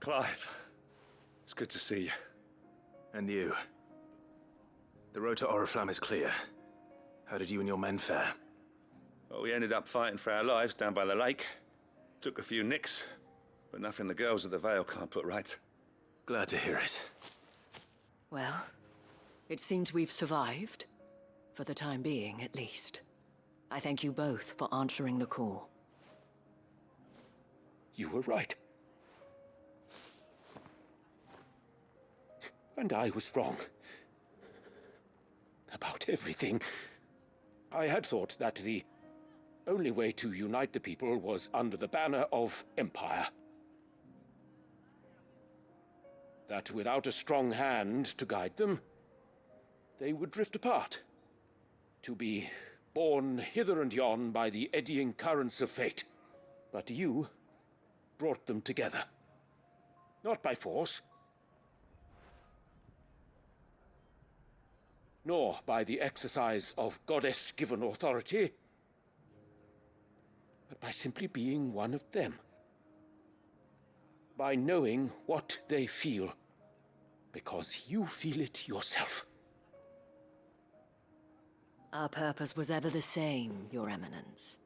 [SPEAKER 13] Clive, it's good to see you.
[SPEAKER 2] And you. The road to Oriflamme is clear. How did you and your men fare?
[SPEAKER 13] Well, we ended up fighting for our lives down by the lake. Took a few nicks, but nothing the girls of the Vale can't put right.
[SPEAKER 2] Glad to hear it.
[SPEAKER 6] Well, it seems we've survived. For the time being, at least. I thank you both for answering the call.
[SPEAKER 14] You were right. And I was wrong. About everything. I had thought that the only way to unite the people was under the banner of Empire. that without a strong hand to guide them, they would drift apart, to be borne hither and yon by the eddying currents of fate. But you brought them together. Not by force, nor by the exercise of goddess-given authority, but by simply being one of them. By knowing what they feel, because you feel it yourself.
[SPEAKER 6] Our purpose was ever the same, Your Eminence.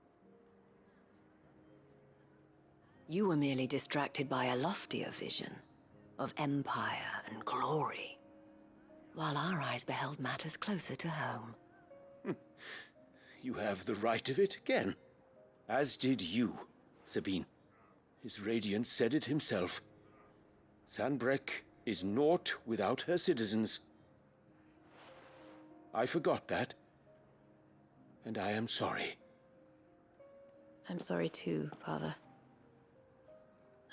[SPEAKER 6] You were merely distracted by a loftier vision of empire and glory, while our eyes beheld matters closer to home.
[SPEAKER 14] You have the right of it again, as did you, Sabine. His Radiance said it himself. Sanbreque is naught without her citizens. I forgot that, and I am sorry.
[SPEAKER 12] I'm sorry too, Father.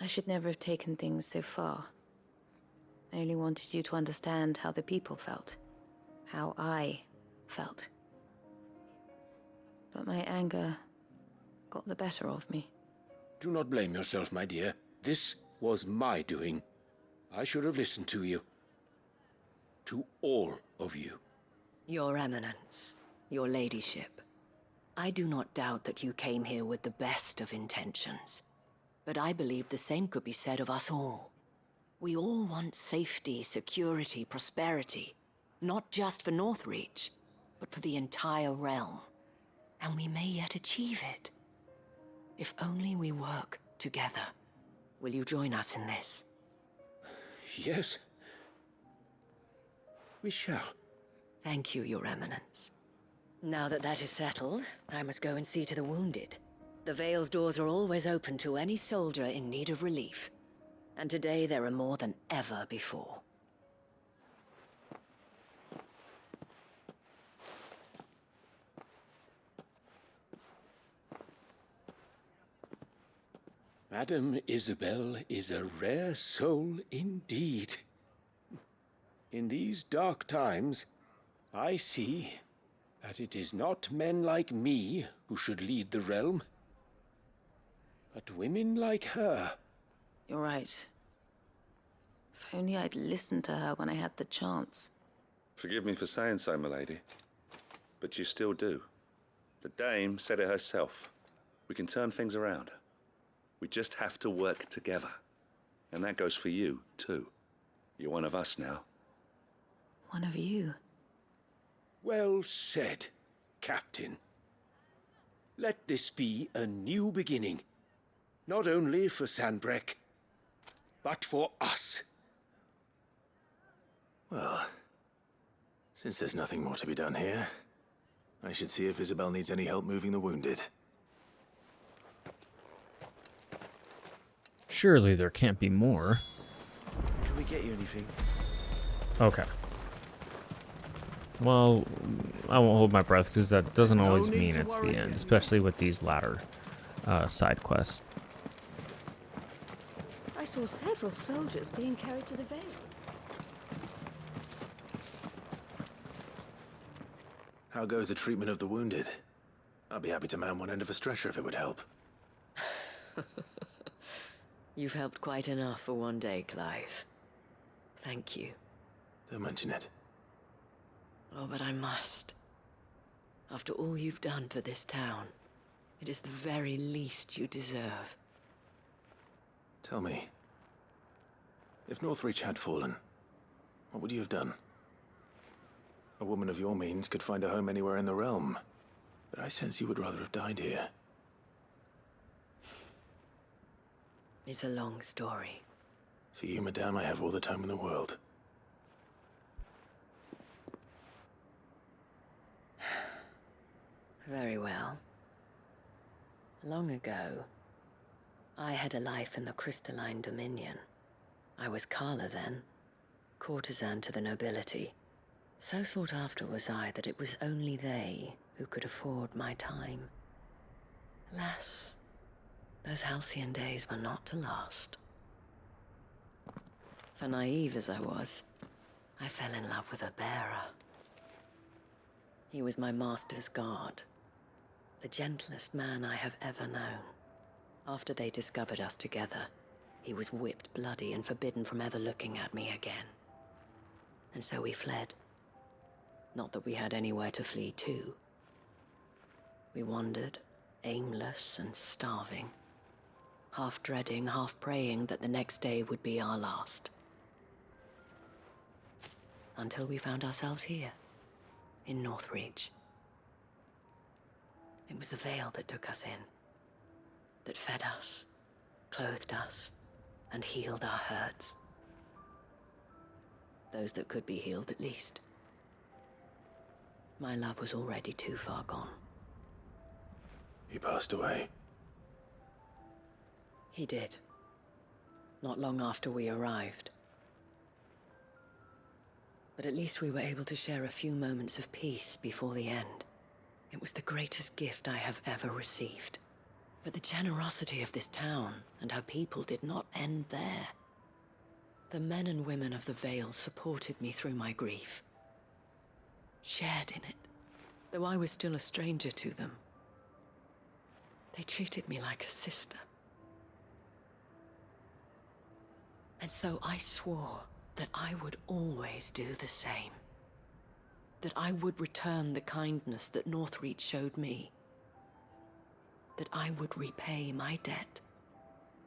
[SPEAKER 12] I should never have taken things so far. I only wanted you to understand how the people felt. How I felt. But my anger got the better of me.
[SPEAKER 14] Do not blame yourself, my dear. This was my doing. I should have listened to you. To all of you.
[SPEAKER 6] Your Eminence, your ladyship, I do not doubt that you came here with the best of intentions. But I believe the same could be said of us all. We all want safety, security, prosperity. Not just for Northreach, but for the entire realm. And we may yet achieve it. If only we work together. Will you join us in this?
[SPEAKER 14] Yes. We shall.
[SPEAKER 6] Thank you, Your Eminence. Now that that is settled, I must go and see to the wounded. The Vale's doors are always open to any soldier in need of relief. And today there are more than ever before.
[SPEAKER 14] Madame Isabel is a rare soul indeed. In these dark times, I see that it is not men like me who should lead the realm, but women like her.
[SPEAKER 12] You're right. If only I'd listened to her when I had the chance.
[SPEAKER 13] Forgive me for saying so, milady, but you still do. The dame said it herself. We can turn things around. We just have to work together. And that goes for you, too. You're one of us now.
[SPEAKER 12] One of you?
[SPEAKER 14] Well said, Captain. Let this be a new beginning. Not only for Sanbreque, but for us.
[SPEAKER 2] Well, since there's nothing more to be done here, I should see if Isabel needs any help moving the wounded.
[SPEAKER 1] Surely there can't be more.
[SPEAKER 11] Can we get you anything?
[SPEAKER 1] Okay. Well, I won't hold my breath because that doesn't always mean it's the end, especially with these latter side quests.
[SPEAKER 15] I saw several soldiers being carried to the Vale.
[SPEAKER 2] How goes the treatment of the wounded? I'd be happy to man one end of a stretcher if it would help.
[SPEAKER 6] You've helped quite enough for one day, Clive. Thank you.
[SPEAKER 2] Don't mention it.
[SPEAKER 6] Oh, but I must. After all you've done for this town, it is the very least you deserve.
[SPEAKER 2] Tell me, if Northreach had fallen, what would you have done? A woman of your means could find a home anywhere in the realm, but I sense you would rather have died here.
[SPEAKER 6] It's a long story.
[SPEAKER 2] For you, madame, I have all the time in the world.
[SPEAKER 6] Very well. Long ago, I had a life in the Crystalline Dominion. I was Carla then, courtesan to the nobility. So sought after was I that it was only they who could afford my time. Alas, those halcyon days were not to last. For naive as I was, I fell in love with a bearer. He was my master's guard, the gentlest man I have ever known. After they discovered us together, he was whipped bloody and forbidden from ever looking at me again. And so we fled. Not that we had anywhere to flee to. We wandered, aimless and starving, half dreading, half praying that the next day would be our last. Until we found ourselves here, in Northreach. It was the Veil that took us in, that fed us, clothed us, and healed our hurts. Those that could be healed, at least. My love was already too far gone.
[SPEAKER 2] He passed away.
[SPEAKER 6] He did. Not long after we arrived. But at least we were able to share a few moments of peace before the end. It was the greatest gift I have ever received. But the generosity of this town and her people did not end there. The men and women of the Vale supported me through my grief. Shared in it, though I was still a stranger to them. They treated me like a sister. And so I swore that I would always do the same. That I would return the kindness that Northreach showed me. That I would repay my debt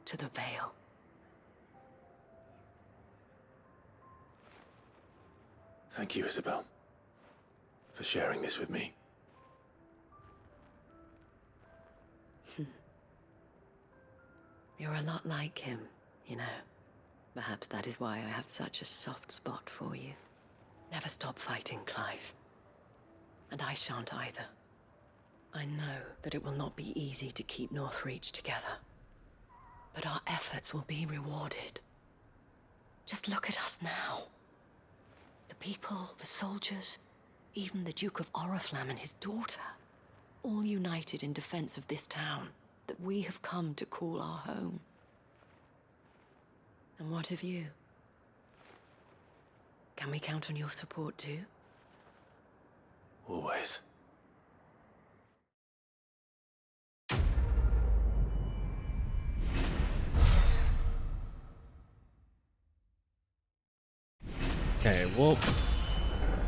[SPEAKER 6] to the Vale.
[SPEAKER 2] Thank you, Isabel, for sharing this with me.
[SPEAKER 6] You're a lot like him, you know. Perhaps that is why I have such a soft spot for you. Never stop fighting, Clive. And I shan't either. I know that it will not be easy to keep Northreach together. But our efforts will be rewarded. Just look at us now. The people, the soldiers, even the Duke of Oriflamme and his daughter, all united in defense of this town that we have come to call our home. And what of you? Can we count on your support too?
[SPEAKER 2] Always.
[SPEAKER 1] Okay, well,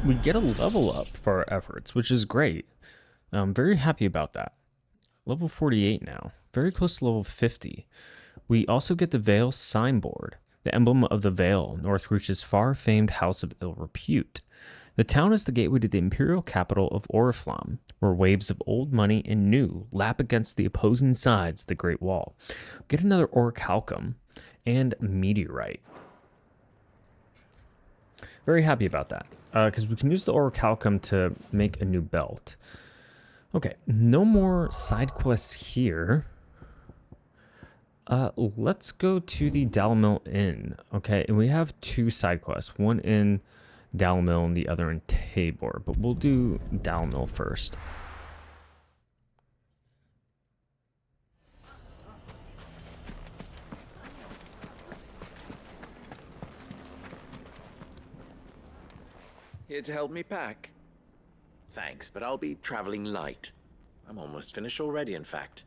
[SPEAKER 1] we get a level up for our efforts, which is great. I'm very happy about that. Level 48 now, very close to level 50. We also get the Vale signboard, the emblem of the Vale, Northreach's far-famed house of ill repute. The town is the gateway to the imperial capital of Oriflamme, where waves of old money and new lap against the opposing sides of the Great Wall. Get another orichalcum and meteorite. Very happy about that, because we can use the orichalcum to make a new belt. Okay, no more side quests here. Let's go to the Dalamil Inn. Okay, and we have two side quests, one in Dalamil and the other in Tabor, but we'll do Dalamil first.
[SPEAKER 14] Here to help me pack? Thanks, but I'll be traveling light. I'm almost finished already, in fact.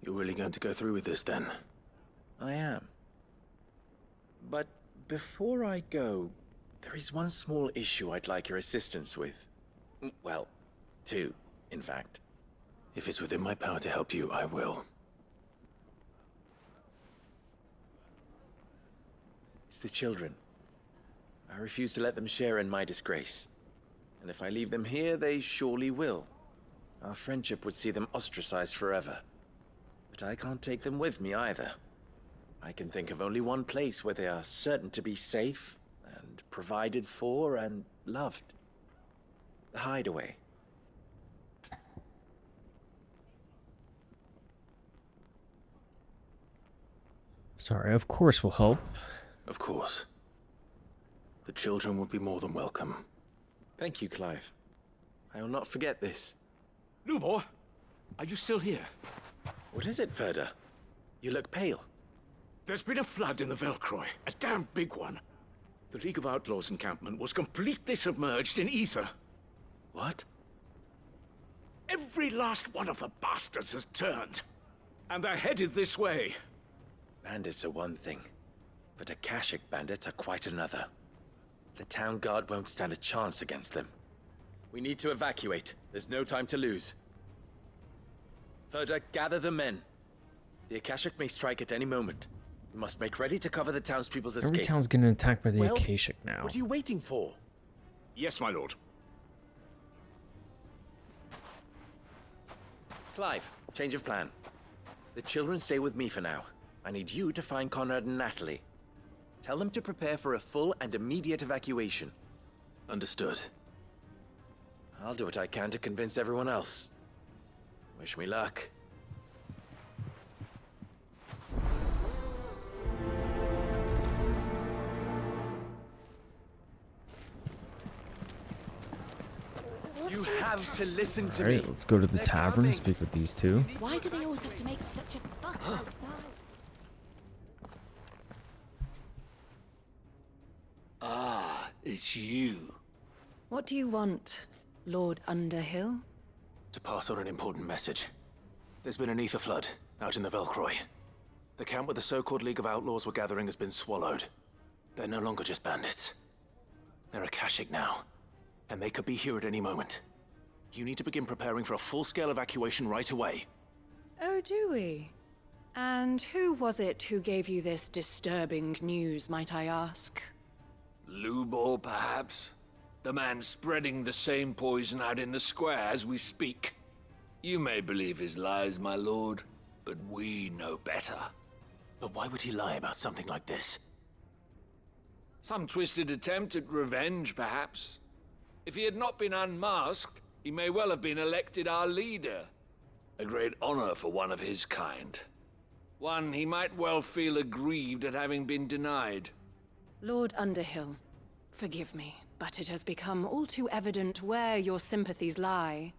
[SPEAKER 2] You're really going to go through with this, then?
[SPEAKER 14] I am. But before I go, there is one small issue I'd like your assistance with. Well, two, in fact.
[SPEAKER 2] If it's within my power to help you, I will.
[SPEAKER 14] It's the children. I refuse to let them share in my disgrace. And if I leave them here, they surely will. Our friendship would see them ostracized forever. But I can't take them with me either. I can think of only one place where they are certain to be safe, and provided for, and loved. The Hideaway.
[SPEAKER 1] Sorry, of course we'll help.
[SPEAKER 2] Of course. The children would be more than welcome.
[SPEAKER 14] Thank you, Clive. I will not forget this.
[SPEAKER 11] Lubor, are you still here?
[SPEAKER 14] What is it, Ferda? You look pale.
[SPEAKER 11] There's been a flood in the Velcroy, a damn big one.
[SPEAKER 14] The League of Outlaws encampment was completely submerged in ether.
[SPEAKER 2] What?
[SPEAKER 14] Every last one of the bastards has turned. And they're headed this way.
[SPEAKER 16] Bandits are one thing, but Akashic bandits are quite another. The town guard won't stand a chance against them. We need to evacuate. There's no time to lose. Further, gather the men. The Akashic may strike at any moment. We must make ready to cover the townspeople's escape.
[SPEAKER 1] Every town's getting attacked by the Akashic now.
[SPEAKER 16] What are you waiting for?
[SPEAKER 14] Yes, my lord.
[SPEAKER 16] Clive, change of plan. The children stay with me for now. I need you to find Conrad and Natalie. Tell them to prepare for a full and immediate evacuation.
[SPEAKER 2] Understood.
[SPEAKER 16] I'll do what I can to convince everyone else. Wish me luck. You have to listen to me.
[SPEAKER 1] Alright, let's go to the tavern and speak with these two.
[SPEAKER 12] Why do they always have to make such a fuss outside?
[SPEAKER 14] Ah, it's you.
[SPEAKER 6] What do you want, Lord Underhill?
[SPEAKER 2] To pass on an important message. There's been an ether flood out in the Velcroy. The camp where the so-called League of Outlaws were gathering has been swallowed. They're no longer just bandits. They're Akashic now, and they could be here at any moment. You need to begin preparing for a full-scale evacuation right away.
[SPEAKER 6] Oh, do we? And who was it who gave you this disturbing news, might I ask?
[SPEAKER 14] Lubor, perhaps? The man spreading the same poison out in the square as we speak. You may believe his lies, my lord, but we know better.
[SPEAKER 2] But why would he lie about something like this?
[SPEAKER 14] Some twisted attempt at revenge, perhaps. If he had not been unmasked, he may well have been elected our leader. A great honor for one of his kind. One he might well feel aggrieved at having been denied.
[SPEAKER 6] Lord Underhill, forgive me, but it has become all too evident where your sympathies lie.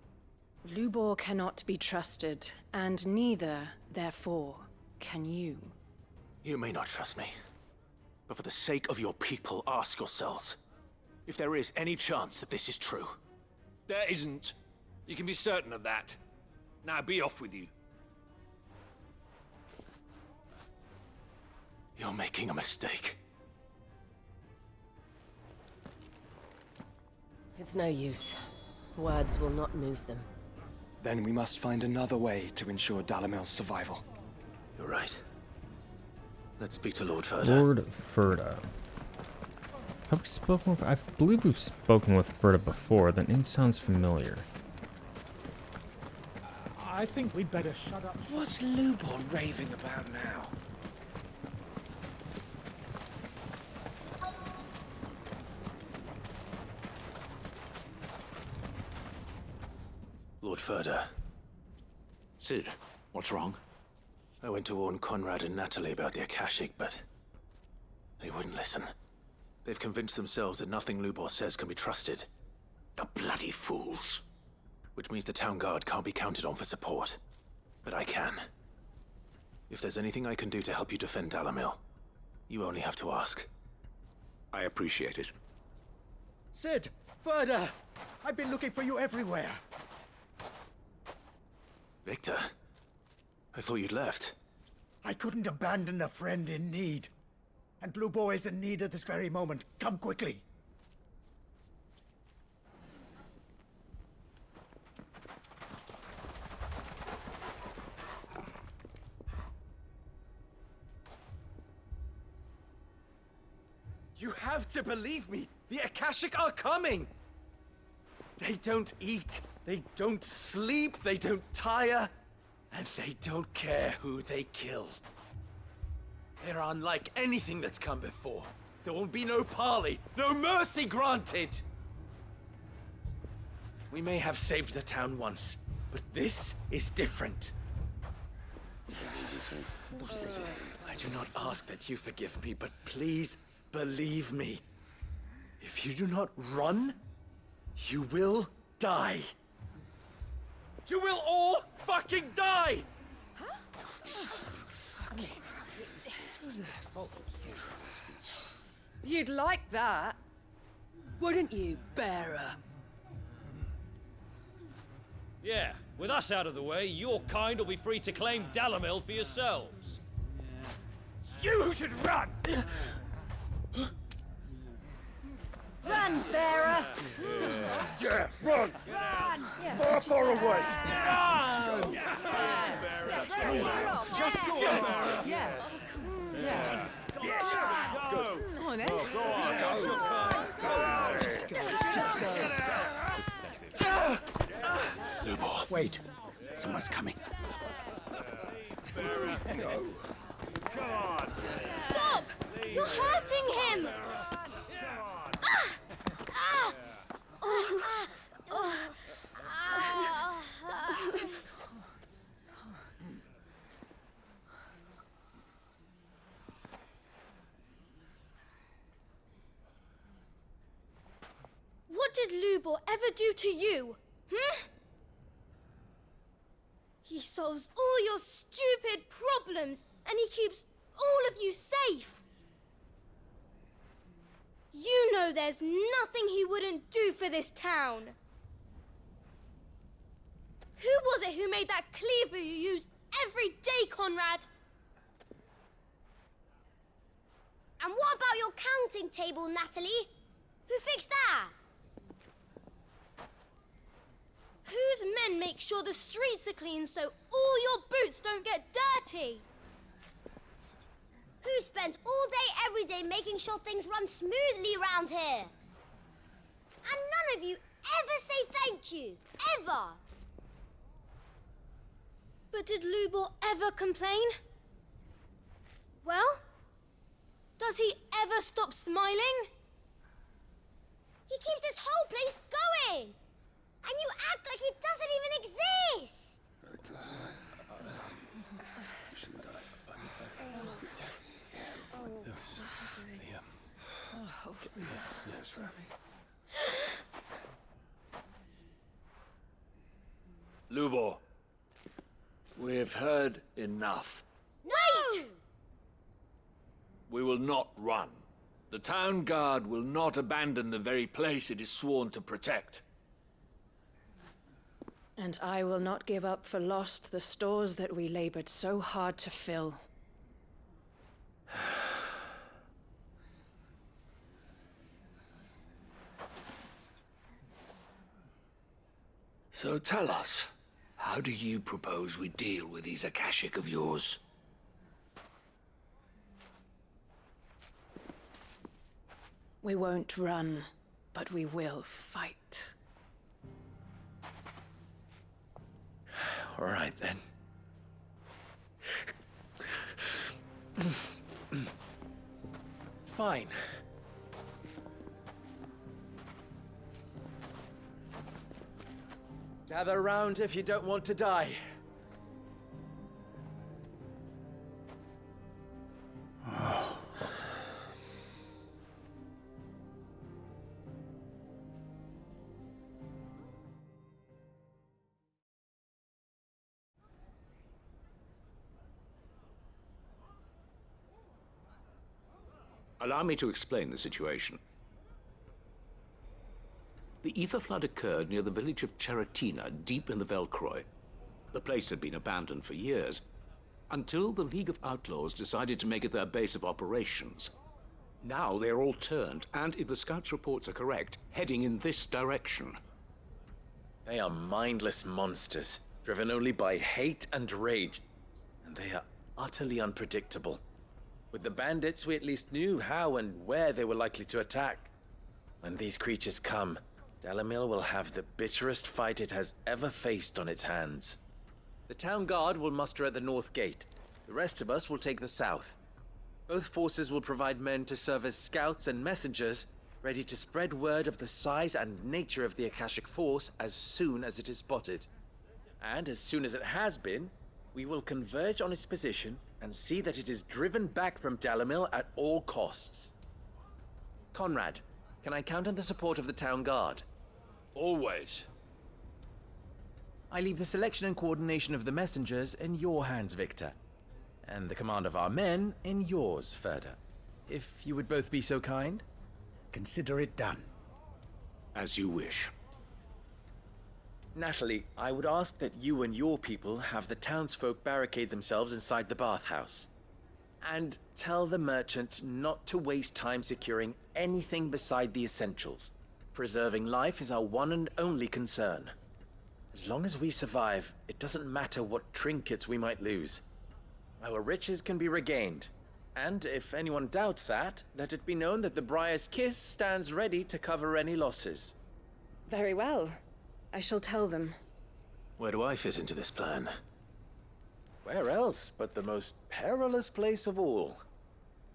[SPEAKER 6] Lubor cannot be trusted, and neither, therefore, can you.
[SPEAKER 2] You may not trust me, but for the sake of your people, ask yourselves if there is any chance that this is true.
[SPEAKER 14] There isn't. You can be certain of that. Now be off with you.
[SPEAKER 2] You're making a mistake.
[SPEAKER 9] It's no use. Words will not move them.
[SPEAKER 3] Then we must find another way to ensure Dalamil's survival.
[SPEAKER 2] You're right. Let's speak to Lord Ferda.
[SPEAKER 1] Lord Ferda. Have we spoken with... I believe we've spoken with Ferda before. The name sounds familiar.
[SPEAKER 11] I think we'd better shut up.
[SPEAKER 14] What's Lubor raving about now?
[SPEAKER 2] Lord Ferda.
[SPEAKER 14] Sid, what's wrong?
[SPEAKER 2] I went to warn Conrad and Natalie about the Akashic, but they wouldn't listen. They've convinced themselves that nothing Lubor says can be trusted.
[SPEAKER 14] The bloody fools.
[SPEAKER 2] Which means the town guard can't be counted on for support. But I can. If there's anything I can do to help you defend Dalamil, you only have to ask.
[SPEAKER 14] I appreciate it.
[SPEAKER 11] Sid! Ferda! I've been looking for you everywhere.
[SPEAKER 2] Victor? I thought you'd left.
[SPEAKER 11] I couldn't abandon a friend in need. And Lubor is in need at this very moment. Come quickly.
[SPEAKER 16] You have to believe me! The Akashic are coming! They don't eat, they don't sleep, they don't tire, and they don't care who they kill. They're unlike anything that's come before. There will be no parley, no mercy granted! We may have saved the town once, but this is different. I do not ask that you forgive me, but please believe me. If you do not run, you will die. You will all fucking die!
[SPEAKER 6] You'd like
[SPEAKER 17] like that. Wouldn't you, bearer?
[SPEAKER 18] Yeah, with us out of the way, your kind will be free to claim Dalamil for yourselves.
[SPEAKER 11] You should run!
[SPEAKER 17] Run, bearer!
[SPEAKER 11] Yeah, run!
[SPEAKER 17] Run!
[SPEAKER 11] Far, far away!
[SPEAKER 17] Run!
[SPEAKER 16] Just go, Bearer.
[SPEAKER 17] Yeah. Yeah.
[SPEAKER 11] Yes!
[SPEAKER 16] Go.
[SPEAKER 17] Come on, then.
[SPEAKER 16] Go on.
[SPEAKER 17] Just go. Just go.
[SPEAKER 11] Lubo, wait. Someone's coming.
[SPEAKER 16] Go. Come on.
[SPEAKER 5] Stop! You're hurting him! What did Lubor ever do to you? He solves all your stupid problems, and he keeps all of you safe. You know there's nothing he wouldn't do for this town. Who was it who made that cleaver you use every day, Conrad? And what about your counting table, Natalie? Who fixed that? Whose men make sure the streets are clean so all your boots don't get dirty? Who spends all day, every day making sure things run smoothly around here? And none of you ever say thank you. Ever. But did Lubor ever complain? Well, does he ever stop smiling? He keeps this whole place going. And you act like it doesn't even exist!
[SPEAKER 14] Lubor, we've heard enough.
[SPEAKER 5] Wait!
[SPEAKER 14] We will not run. The town guard will not abandon the very place it is sworn to protect.
[SPEAKER 17] And I will not give up for lost the stores that we labored so hard to fill.
[SPEAKER 14] So tell us, how do you propose we deal with these Akashic of yours?
[SPEAKER 17] We won't run, but we will fight.
[SPEAKER 14] All right, then.
[SPEAKER 16] Fine. Gather round if you don't want to die.
[SPEAKER 19] Allow me to explain the situation. The ether flood occurred near the village of Cheratina, deep in the Velcroy. The place had been abandoned for years, until the League of Outlaws decided to make it their base of operations. Now they're all turned, and if the scouts' reports are correct, heading in this direction.
[SPEAKER 16] They are mindless monsters, driven only by hate and rage. And they are utterly unpredictable. With the bandits, we at least knew how and where they were likely to attack. When these creatures come, Dalamil will have the bitterest fight it has ever faced on its hands. The town guard will muster at the north gate. The rest of us will take the south. Both forces will provide men to serve as scouts and messengers, ready to spread word of the size and nature of the Akashic force as soon as it is spotted. And as soon as it has been, we will converge on its position and see that it is driven back from Dalamil at all costs. Conrad, can I count on the support of the town guard?
[SPEAKER 14] Always.
[SPEAKER 16] I leave the selection and coordination of the messengers in your hands, Victor. And the command of our men in yours, Ferda. If you would both be so kind.
[SPEAKER 11] Consider it done.
[SPEAKER 19] As you wish.
[SPEAKER 16] Natalie, I would ask that you and your people have the townsfolk barricade themselves inside the bathhouse. And tell the merchants not to waste time securing anything beside the essentials. Preserving life is our one and only concern. As long as we survive, it doesn't matter what trinkets we might lose. Our riches can be regained. And if anyone doubts that, let it be known that the Briar's Kiss stands ready to cover any losses.
[SPEAKER 17] Very well. I shall tell them.
[SPEAKER 2] Where do I fit into this plan?
[SPEAKER 16] Where else but the most perilous place of all?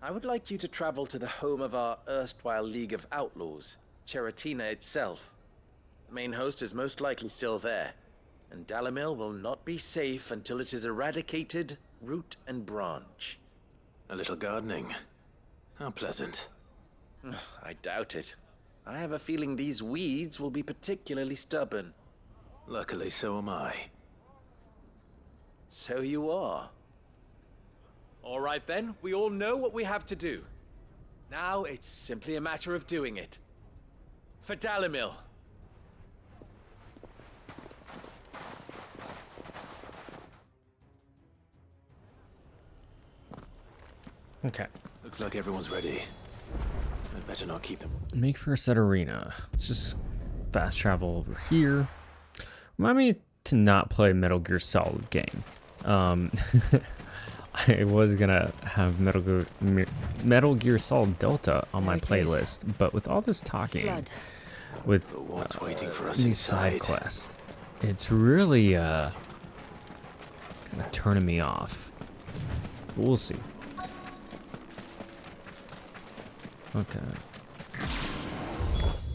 [SPEAKER 16] I would like you to travel to the home of our erstwhile League of Outlaws, Cheratina itself. The main host is most likely still there, and Dalimil will not be safe until it is eradicated, root and branch.
[SPEAKER 2] A little gardening. How pleasant.
[SPEAKER 16] I doubt it. I have a feeling these weeds will be particularly stubborn.
[SPEAKER 2] Luckily, so am I.
[SPEAKER 16] So you are. All right then, we all know what we have to do. Now it's simply a matter of doing it. For Dalimil.
[SPEAKER 1] Okay.
[SPEAKER 2] Looks like everyone's ready. I'd better not keep them.
[SPEAKER 1] Make for a set arena. Let's just fast travel over here. Remind me to not play Metal Gear Solid game. I was gonna have Metal Gear Solid Delta on my playlist, but with all this talking, with
[SPEAKER 2] what's waiting for us
[SPEAKER 1] these side quests, it's really kind of turning me off. But we'll see. Okay.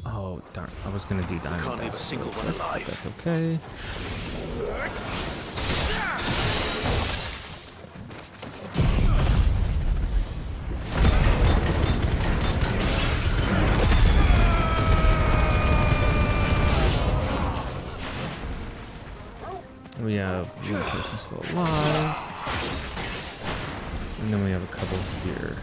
[SPEAKER 1] Oh darn! I was gonna do diamond.
[SPEAKER 2] Can't leave a single one alive.
[SPEAKER 1] That's okay. We have one person still alive, and then we have a couple here.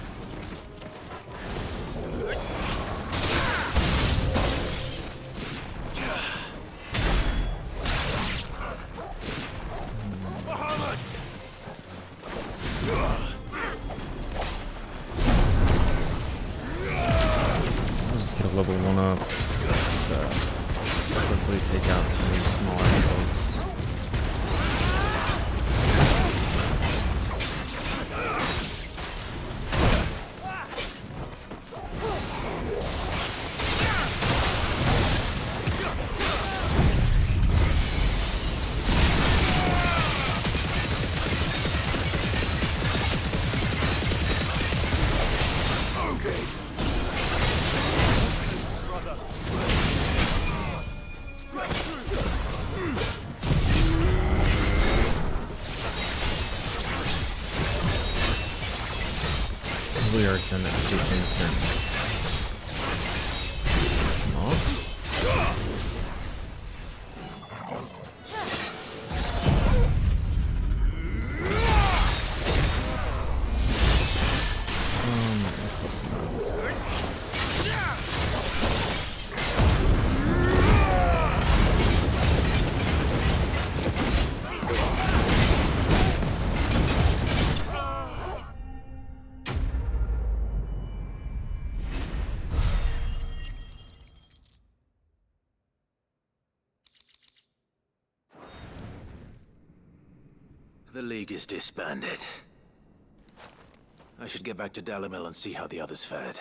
[SPEAKER 1] Level 1 up. Just quickly take out some of these smaller folks. And that switching turn. Come on. Close enough.
[SPEAKER 2] The League is disbanded. I should get back to Dalimil and see how the others fared.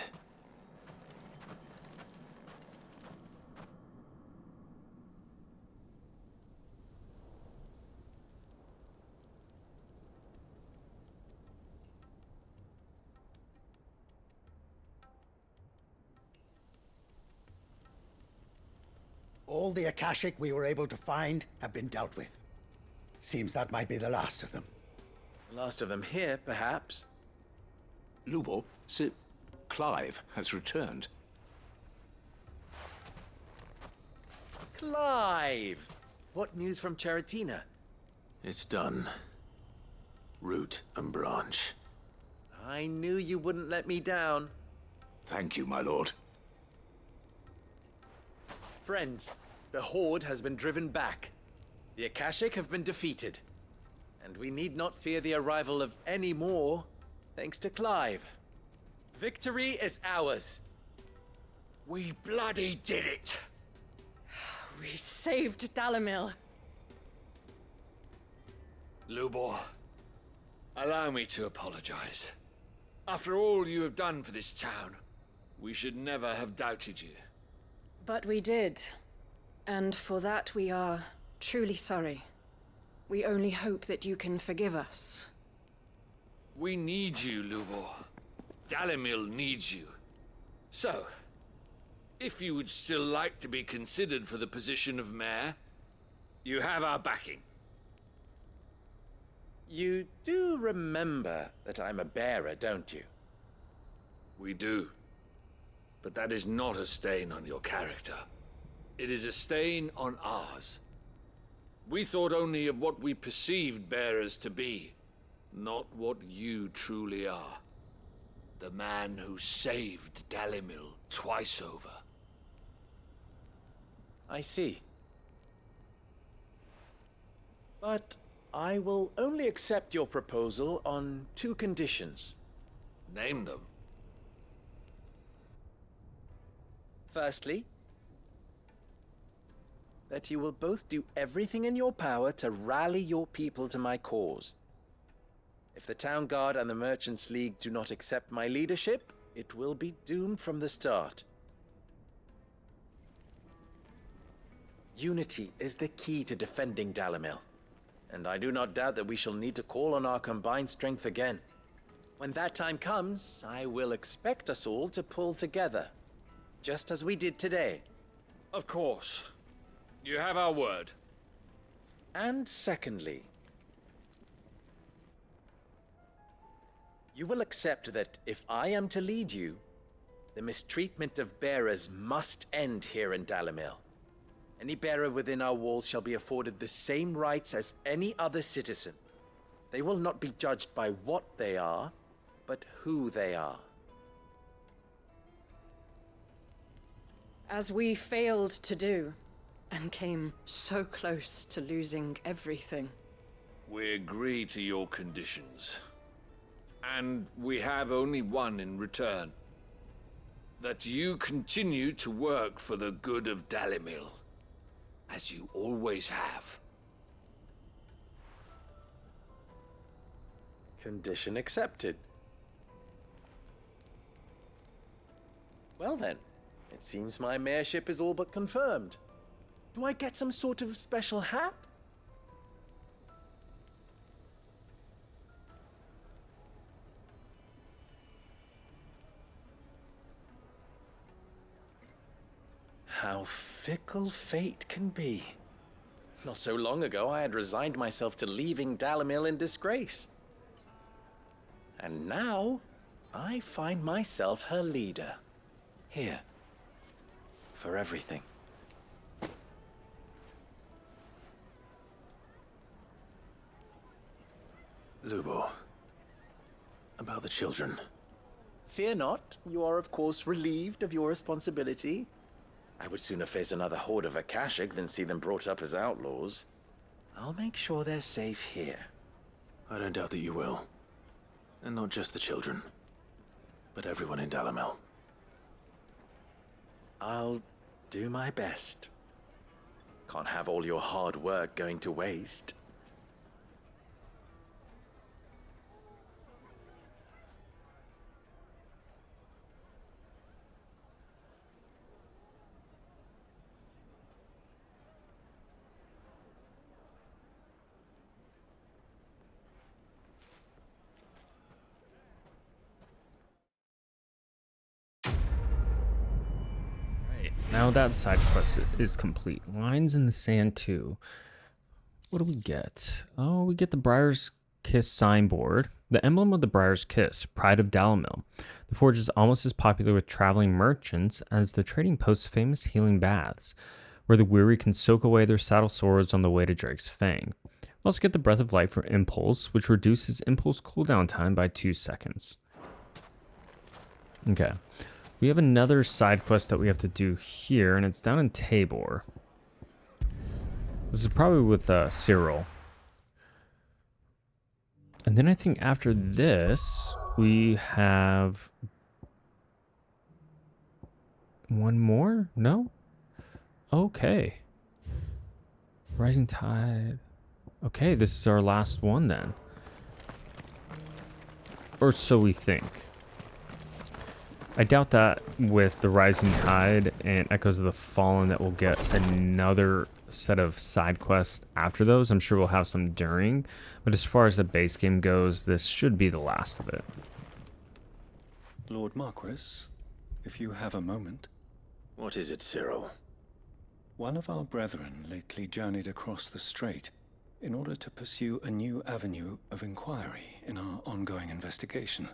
[SPEAKER 11] All the Akashic we were able to find have been dealt with. Seems that might be the last of them.
[SPEAKER 16] Last of them here, perhaps.
[SPEAKER 19] Lubo, Sir Clive has returned.
[SPEAKER 16] Clive! What news from Cheratina?
[SPEAKER 2] It's done. Root and branch.
[SPEAKER 16] I knew you wouldn't let me down.
[SPEAKER 19] Thank you, my lord.
[SPEAKER 16] Friends, the Horde has been driven back. The Akashic have been defeated. And we need not fear the arrival of any more, thanks to Clive. Victory is ours.
[SPEAKER 14] We bloody did it!
[SPEAKER 17] We saved Dalamil.
[SPEAKER 14] Lubor, allow me to apologize. After all you have done for this town, we should never have doubted you.
[SPEAKER 17] But we did. And for that we are truly sorry. We only hope that you can forgive us.
[SPEAKER 14] We need you, Lubor. Dalamil needs you. So, if you would still like to be considered for the position of mayor, you have our backing.
[SPEAKER 16] You do remember that I'm a bearer, don't you?
[SPEAKER 14] We do. But that is not a stain on your character. It is a stain on ours. We thought only of what we perceived bearers to be, not what you truly are. The man who saved Dalamil twice over.
[SPEAKER 16] I see. But I will only accept your proposal on 2 conditions.
[SPEAKER 14] Name them.
[SPEAKER 16] Firstly, that you will both do everything in your power to rally your people to my cause. If the Town Guard and the Merchants League do not accept my leadership, it will be doomed from the start. Unity is the key to defending Dalamil, and I do not doubt that we shall need to call on our combined strength again. When that time comes, I will expect us all to pull together, just as we did today.
[SPEAKER 14] Of course. You have our word.
[SPEAKER 16] And secondly, you will accept that if I am to lead you, the mistreatment of bearers must end here in Dalamil. Any bearer within our walls shall be afforded the same rights as any other citizen. They will not be judged by what they are, but who they are.
[SPEAKER 17] As we failed to do, and came so close to losing everything.
[SPEAKER 14] We agree to your conditions. And we have only one in return. That you continue to work for the good of Dalamil, as you always have.
[SPEAKER 16] Condition accepted. Well then, it seems my mayorship is all but confirmed. Do I get some sort of special hat? How fickle fate can be. Not so long ago, I had resigned myself to leaving Dalamil in disgrace. And now, I find myself her leader. Here. For everything.
[SPEAKER 2] Lubo. About the children.
[SPEAKER 16] Fear not. You are, of course, relieved of your responsibility. I would sooner face another horde of Akashic than see them brought up as outlaws. I'll make sure they're safe here.
[SPEAKER 2] I don't doubt that you will. And not just the children, but everyone in Dalamil.
[SPEAKER 16] I'll do my best. Can't have all your hard work going to waste.
[SPEAKER 1] Now that side quest is complete. Lines in the Sand 2. What do we get? Oh, we get the Briar's Kiss signboard. The emblem of the Briar's Kiss, pride of Dalamil. The forge is almost as popular with traveling merchants as the trading post's famous healing baths, where the weary can soak away their saddle swords on the way to Drake's Fang. We also get the Breath of Life for Impulse, which reduces Impulse cooldown time by 2 seconds. Okay. We have another side quest that we have to do here, and it's down in Tabor. This is probably with Cyril. And then I think after this, we have one more? No? Okay. Rising Tide. Okay, this is our last one then. Or so we think. I doubt that with the Rising Tide and Echoes of the Fallen that we'll get another set of side quests after those. I'm sure we'll have some during, but as far as the base game goes, this should be the last of it.
[SPEAKER 20] Lord Marquis, if you have a moment.
[SPEAKER 2] What is it, Cyril?
[SPEAKER 20] One of our brethren lately journeyed across the strait in order to pursue a new avenue of inquiry in our ongoing investigation.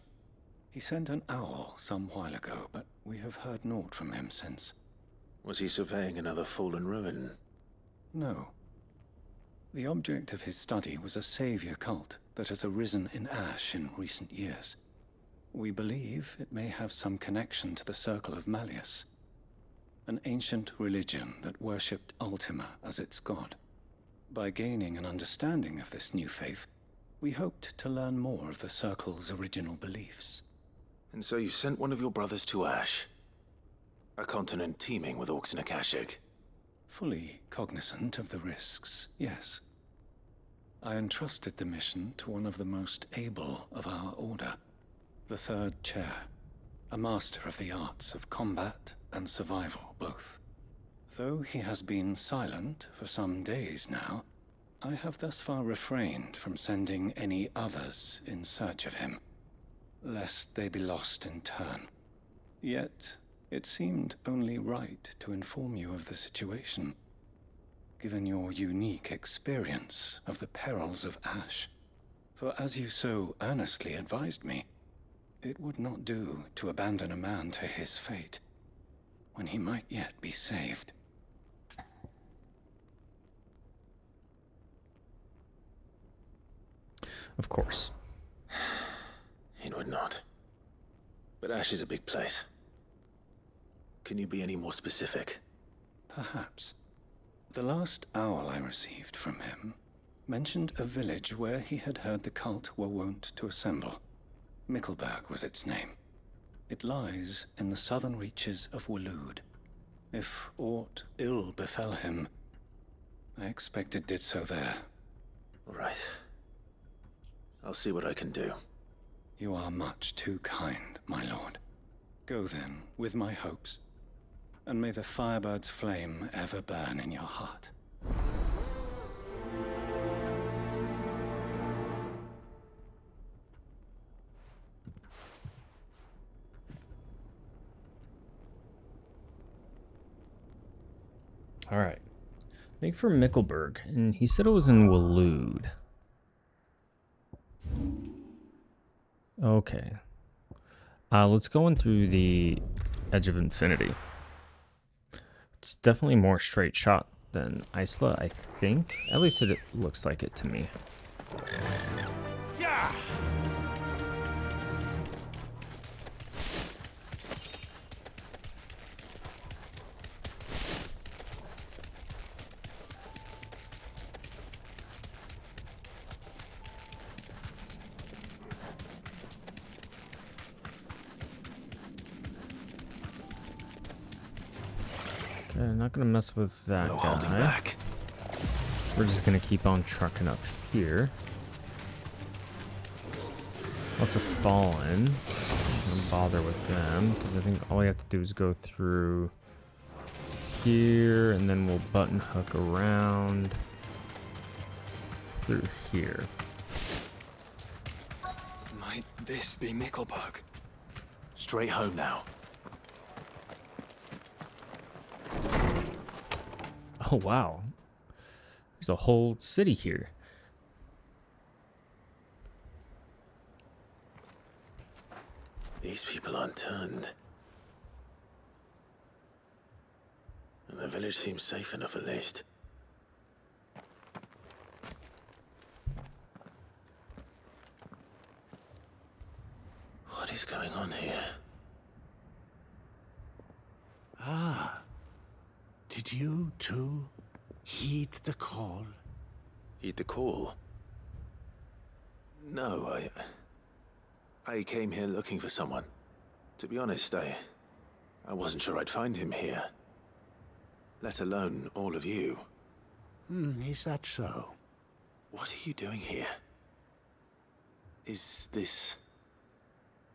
[SPEAKER 20] He sent an owl some while ago, but we have heard naught from him since.
[SPEAKER 2] Was he surveying another fallen ruin?
[SPEAKER 20] No. The object of his study was a savior cult that has arisen in Ash in recent years. We believe it may have some connection to the Circle of Malleus, an ancient religion that worshipped Ultima as its god. By gaining an understanding of this new faith, we hoped to learn more of the Circle's original beliefs.
[SPEAKER 2] And so you sent one of your brothers to Ash, a continent teeming with orcs and Akashic.
[SPEAKER 20] Fully cognizant of the risks, yes. I entrusted the mission to one of the most able of our order, the Third Chair, a master of the arts of combat and survival both. Though he has been silent for some days now, I have thus far refrained from sending any others in search of him, lest they be lost in turn. Yet, it seemed only right to inform you of the situation, given your unique experience of the perils of Ash. For as you so earnestly advised me, it would not do to abandon a man to his fate, when he might yet be saved.
[SPEAKER 1] Of course.
[SPEAKER 2] It would not. But Ash is a big place. Can you be any more specific?
[SPEAKER 20] Perhaps. The last owl I received from him mentioned a village where he had heard the cult were wont to assemble. Mickleburg was its name. It lies in the southern reaches of Waloed. If aught ill befell him, I expect it did so there.
[SPEAKER 2] Right. I'll see what I can do.
[SPEAKER 20] You are much too kind, my lord. Go then, with my hopes, and may the Firebird's flame ever burn in your heart.
[SPEAKER 1] All right. Make for Mickleburg, and he said it was in Waloed. Okay. Let's go in through the Edge of Infinity. It's definitely more straight shot than Isla, I think. At least it looks like it to me.
[SPEAKER 16] Yeah.
[SPEAKER 1] Okay, not gonna mess with that
[SPEAKER 2] No
[SPEAKER 1] guy.
[SPEAKER 2] holding back.
[SPEAKER 1] We're just gonna keep on trucking up here. Lots of fallen. Don't bother with them because I think all we have to do is go through here, and then we'll button hook around through here.
[SPEAKER 3] Might this be Mickleburg?
[SPEAKER 2] Straight home now.
[SPEAKER 1] Oh wow, there's a whole city here.
[SPEAKER 2] These people aren't turned. And the village seems safe enough at least. What is going on here?
[SPEAKER 14] Ah. Did you too heed the call?
[SPEAKER 2] Heed the call? No, I came here looking for someone. To be honest, I wasn't sure I'd find him here. Let alone all of you.
[SPEAKER 14] Is that so?
[SPEAKER 2] What are you doing here? Is this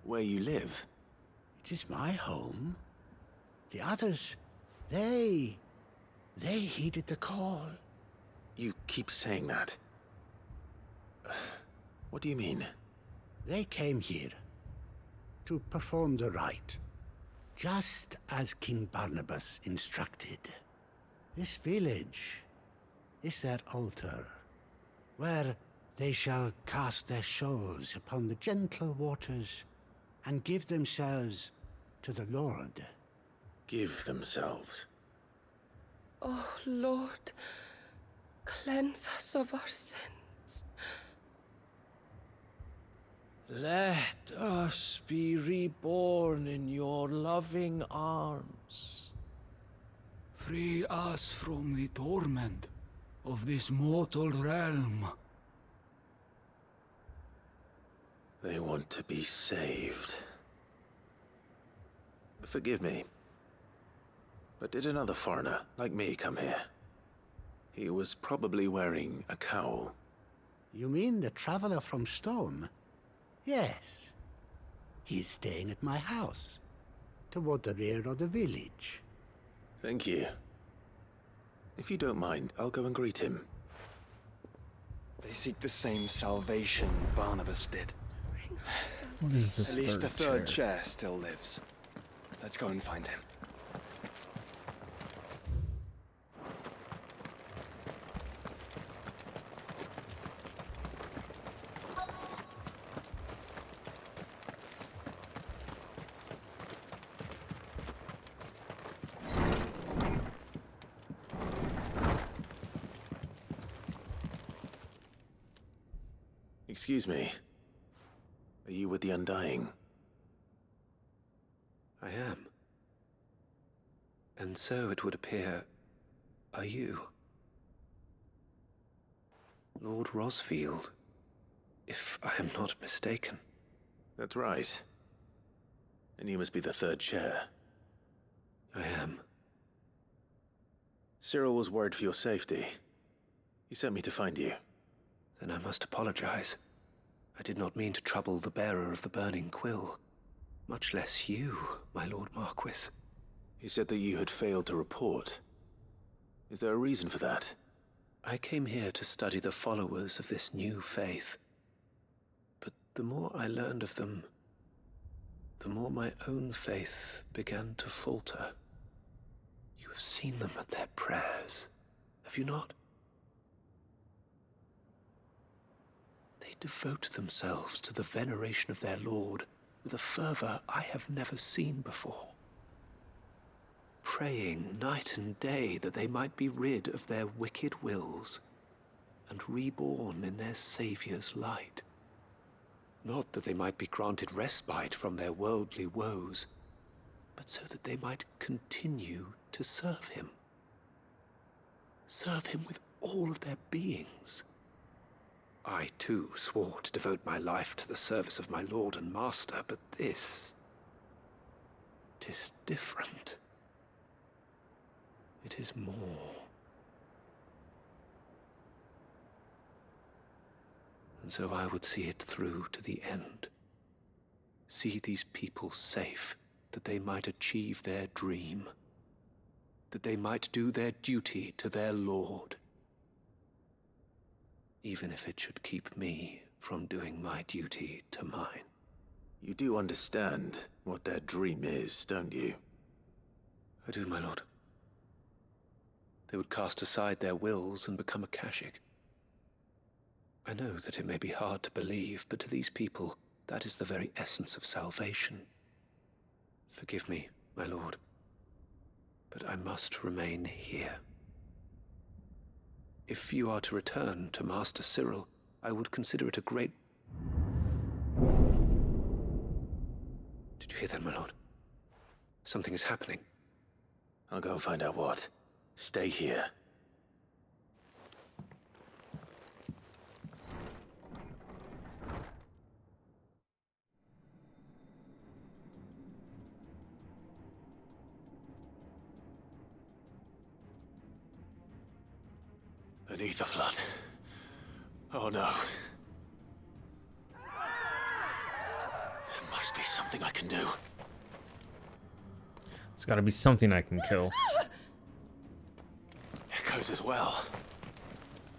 [SPEAKER 2] where you live?
[SPEAKER 14] It is my home. The others, they heeded the call.
[SPEAKER 2] You keep saying that. What do you mean?
[SPEAKER 14] They came here to perform the rite, just as King Barnabas instructed. This village is their altar, where they shall cast their shoals upon the gentle waters and give themselves to the Lord.
[SPEAKER 2] Give themselves?
[SPEAKER 9] Oh, Lord, cleanse us of our sins.
[SPEAKER 18] Let us be reborn in your loving arms.
[SPEAKER 21] Free us from the torment of this mortal realm.
[SPEAKER 2] They want to be saved. Forgive me, but did another foreigner like me come here? He was probably wearing a cowl.
[SPEAKER 14] You mean the traveler from Storm? Yes. He is staying at my house, toward the rear of the village.
[SPEAKER 2] Thank you. If you don't mind, I'll go and greet him.
[SPEAKER 3] They seek the same salvation Barnabas did.
[SPEAKER 1] What is this?
[SPEAKER 3] At least the third
[SPEAKER 1] chair?
[SPEAKER 3] chair still lives. Let's go and find him.
[SPEAKER 2] Excuse me. Are you with the Undying?
[SPEAKER 22] I am. And so it would appear, are you? Lord Rosfield, if I am not mistaken.
[SPEAKER 2] That's right. And you must be the third chair.
[SPEAKER 22] I am.
[SPEAKER 2] Cyril was worried for your safety. He sent me to find you.
[SPEAKER 22] Then I must apologize. I did not mean to trouble the bearer of the burning quill. Much less you, my Lord Marquis.
[SPEAKER 2] He said that you had failed to report. Is there a reason for that?
[SPEAKER 22] I came here to study the followers of this new faith. But the more I learned of them, the more my own faith began to falter. You have seen them at their prayers, have you not? They devote themselves to the veneration of their Lord with a fervor I have never seen before. Praying night and day that they might be rid of their wicked wills and reborn in their Saviour's light. Not that they might be granted respite from their worldly woes, but so that they might continue to serve him. Serve him with all of their beings. I, too, swore to devote my life to the service of my Lord and Master, but this... it is different. It is more. And so I would see it through to the end. See these people safe, that they might achieve their dream. That they might do their duty to their Lord. Even if it should keep me from doing my duty to mine.
[SPEAKER 2] You do understand what their dream is, don't you?
[SPEAKER 22] I do, my lord. They would cast aside their wills and become Akashic. I know that it may be hard to believe, but to these people, that is the very essence of salvation. Forgive me, my lord, but I must remain here. If you are to return to Master Cyril, I would consider it a great... Did you hear that, my lord? Something is happening.
[SPEAKER 2] I'll go and find out what. Stay here. Beneath the flood. Oh no. There must be something I can do.
[SPEAKER 1] It's gotta be something I can kill.
[SPEAKER 2] Echoes as well.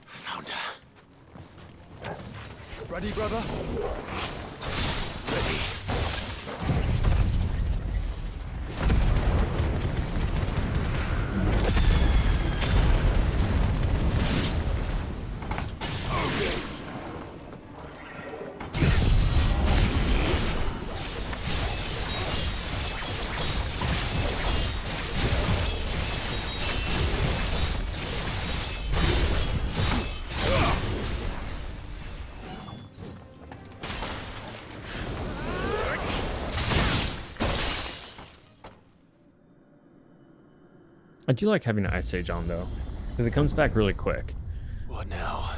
[SPEAKER 2] Found her.
[SPEAKER 16] Ready, brother?
[SPEAKER 2] Ready.
[SPEAKER 1] I do like having an Ice Age on though, because it comes back really quick.
[SPEAKER 2] What now?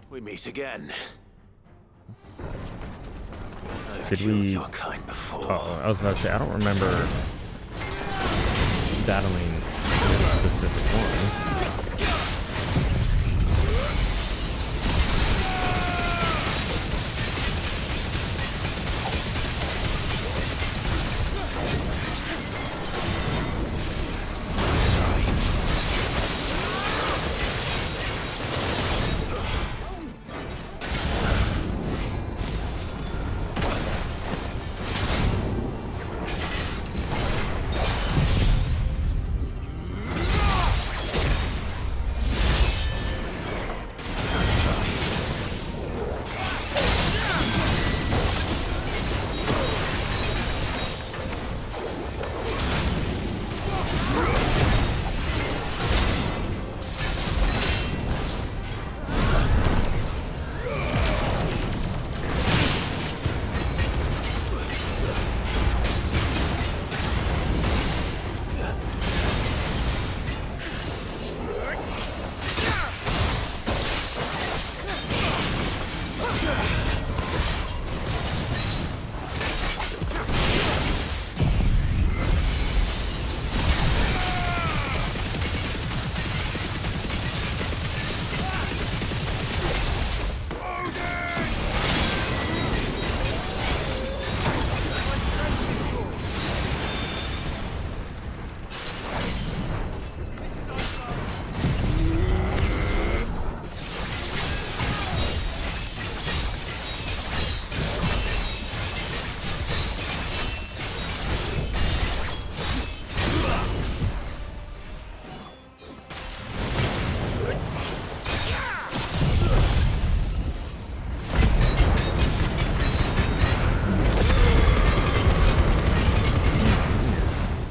[SPEAKER 2] We meet again. I've
[SPEAKER 1] Did
[SPEAKER 2] killed
[SPEAKER 1] we?
[SPEAKER 2] your kind before.
[SPEAKER 1] I was about to say I don't remember battling this specific one.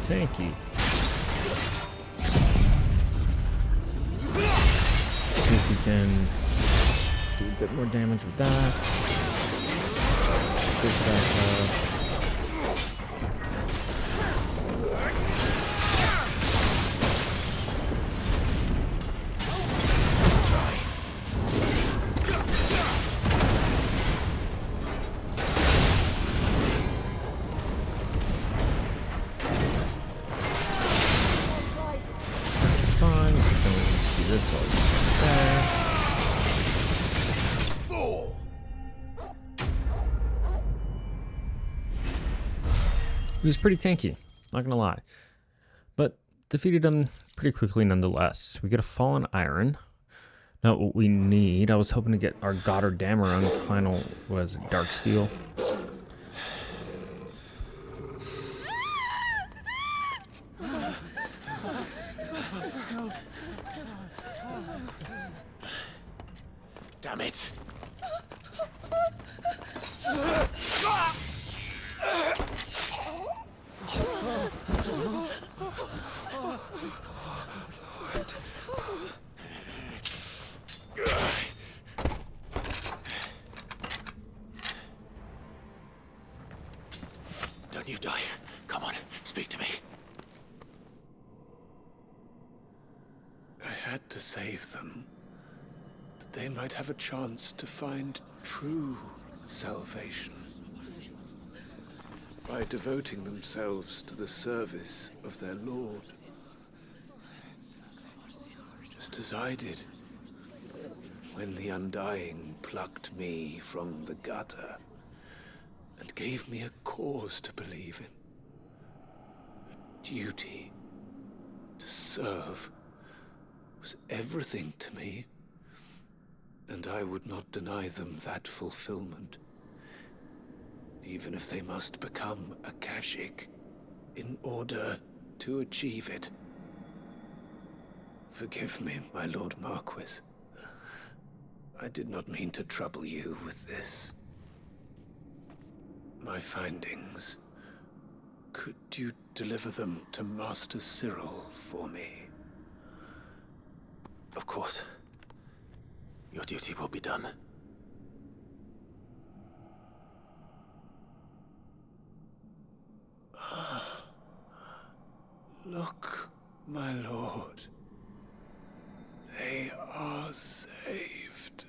[SPEAKER 1] Tanky. See if we can do a bit more damage with that. Push back up. He was pretty tanky, not gonna lie. But defeated him pretty quickly nonetheless. We get a fallen iron. Not what we need. I was hoping to get our Goddard Dammer on the final, was it Dark Steel?
[SPEAKER 2] Damn it. Speak to me.
[SPEAKER 22] I had to save them, that they might have a chance to find true salvation. By devoting themselves to the service of their Lord. Just as I did, when the Undying plucked me from the gutter and gave me a cause to believe in. A duty to serve was everything to me, and I would not deny them that fulfillment. Even if they must become Akashic in order to achieve it. Forgive me, my Lord Marquis. I did not mean to trouble you with this. My findings. Could you deliver them to Master Cyril for me?
[SPEAKER 2] Of course. Your duty will be done.
[SPEAKER 22] Look, my lord. They are saved.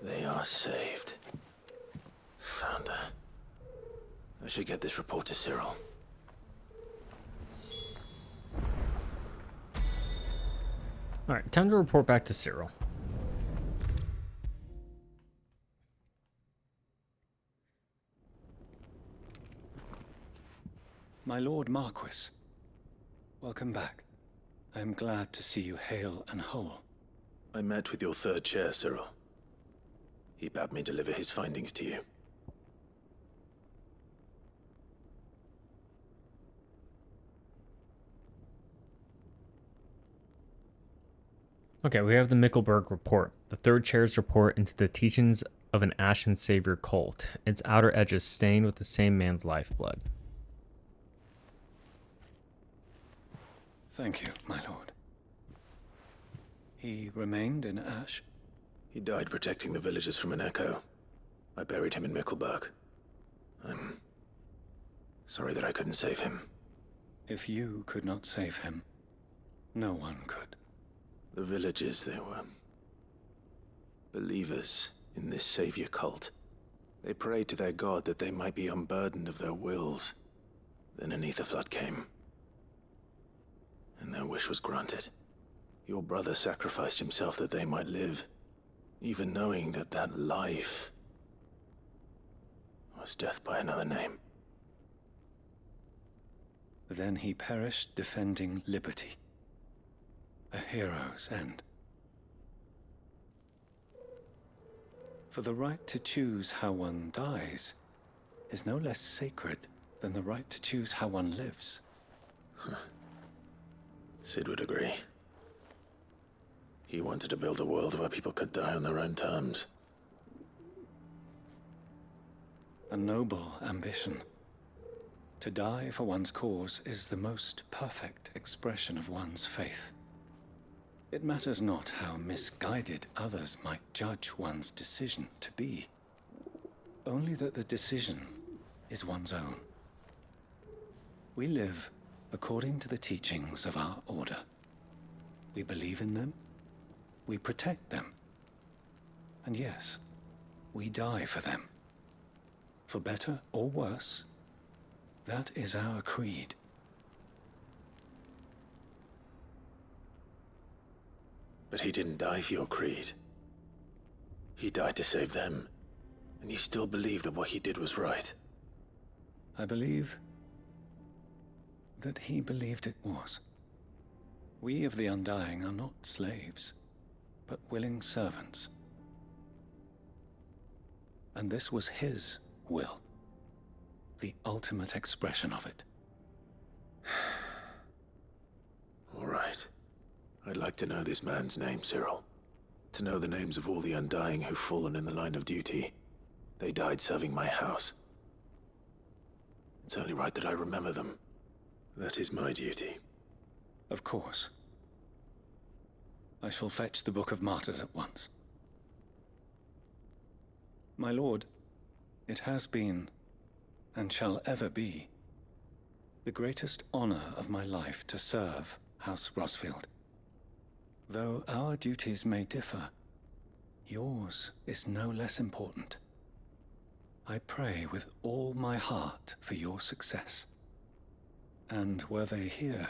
[SPEAKER 2] They are saved. Found her. I should get this report to Cyril.
[SPEAKER 1] Alright, time to report back to Cyril.
[SPEAKER 20] My Lord Marquis, welcome back. I am glad to see you hale and whole.
[SPEAKER 2] I met with your third chair, Cyril. He bade me deliver his findings to you.
[SPEAKER 1] Okay, we have the Mickelberg report. The third chair's report into the teachings of an Ashen Savior cult. Its outer edges stained with the same man's lifeblood.
[SPEAKER 20] Thank you, my lord. He remained in Ash?
[SPEAKER 2] He died protecting the villagers from an echo. I buried him in Mickelberg. I'm sorry that I couldn't save him.
[SPEAKER 20] If you could not save him, no one could.
[SPEAKER 2] The villagers, they were believers in this savior cult. They prayed to their god that they might be unburdened of their wills. Then an ether flood came, and their wish was granted. Your brother sacrificed himself that they might live, even knowing that that life was death by another name.
[SPEAKER 20] Then he perished defending liberty. A hero's end. For the right to choose how one dies is no less sacred than the right to choose how one lives.
[SPEAKER 2] Sid would agree. He wanted to build a world where people could die on their own terms.
[SPEAKER 20] A noble ambition. To die for one's cause is the most perfect expression of one's faith. It matters not how misguided others might judge one's decision to be. Only that the decision is one's own. We live according to the teachings of our order. We believe in them. We protect them. And yes, we die for them. For better or worse, that is our creed.
[SPEAKER 2] But he didn't die for your creed. He died to save them. And you still believe that what he did was right.
[SPEAKER 20] I believe that he believed it was. We of the Undying are not slaves, but willing servants. And this was his will, the ultimate expression of it.
[SPEAKER 2] All right. I'd like to know this man's name, Cyril. To know the names of all the Undying who've fallen in the line of duty. They died serving my house. It's only right that I remember them. That is my duty.
[SPEAKER 20] Of course. I shall fetch the Book of Martyrs at once. My lord, it has been, and shall ever be, the greatest honor of my life to serve House Rosfield. Though our duties may differ, yours is no less important. I pray with all my heart for your success. And were they here,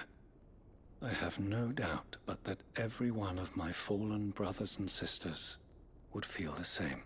[SPEAKER 20] I have no doubt but that every one of my fallen brothers and sisters would feel the same.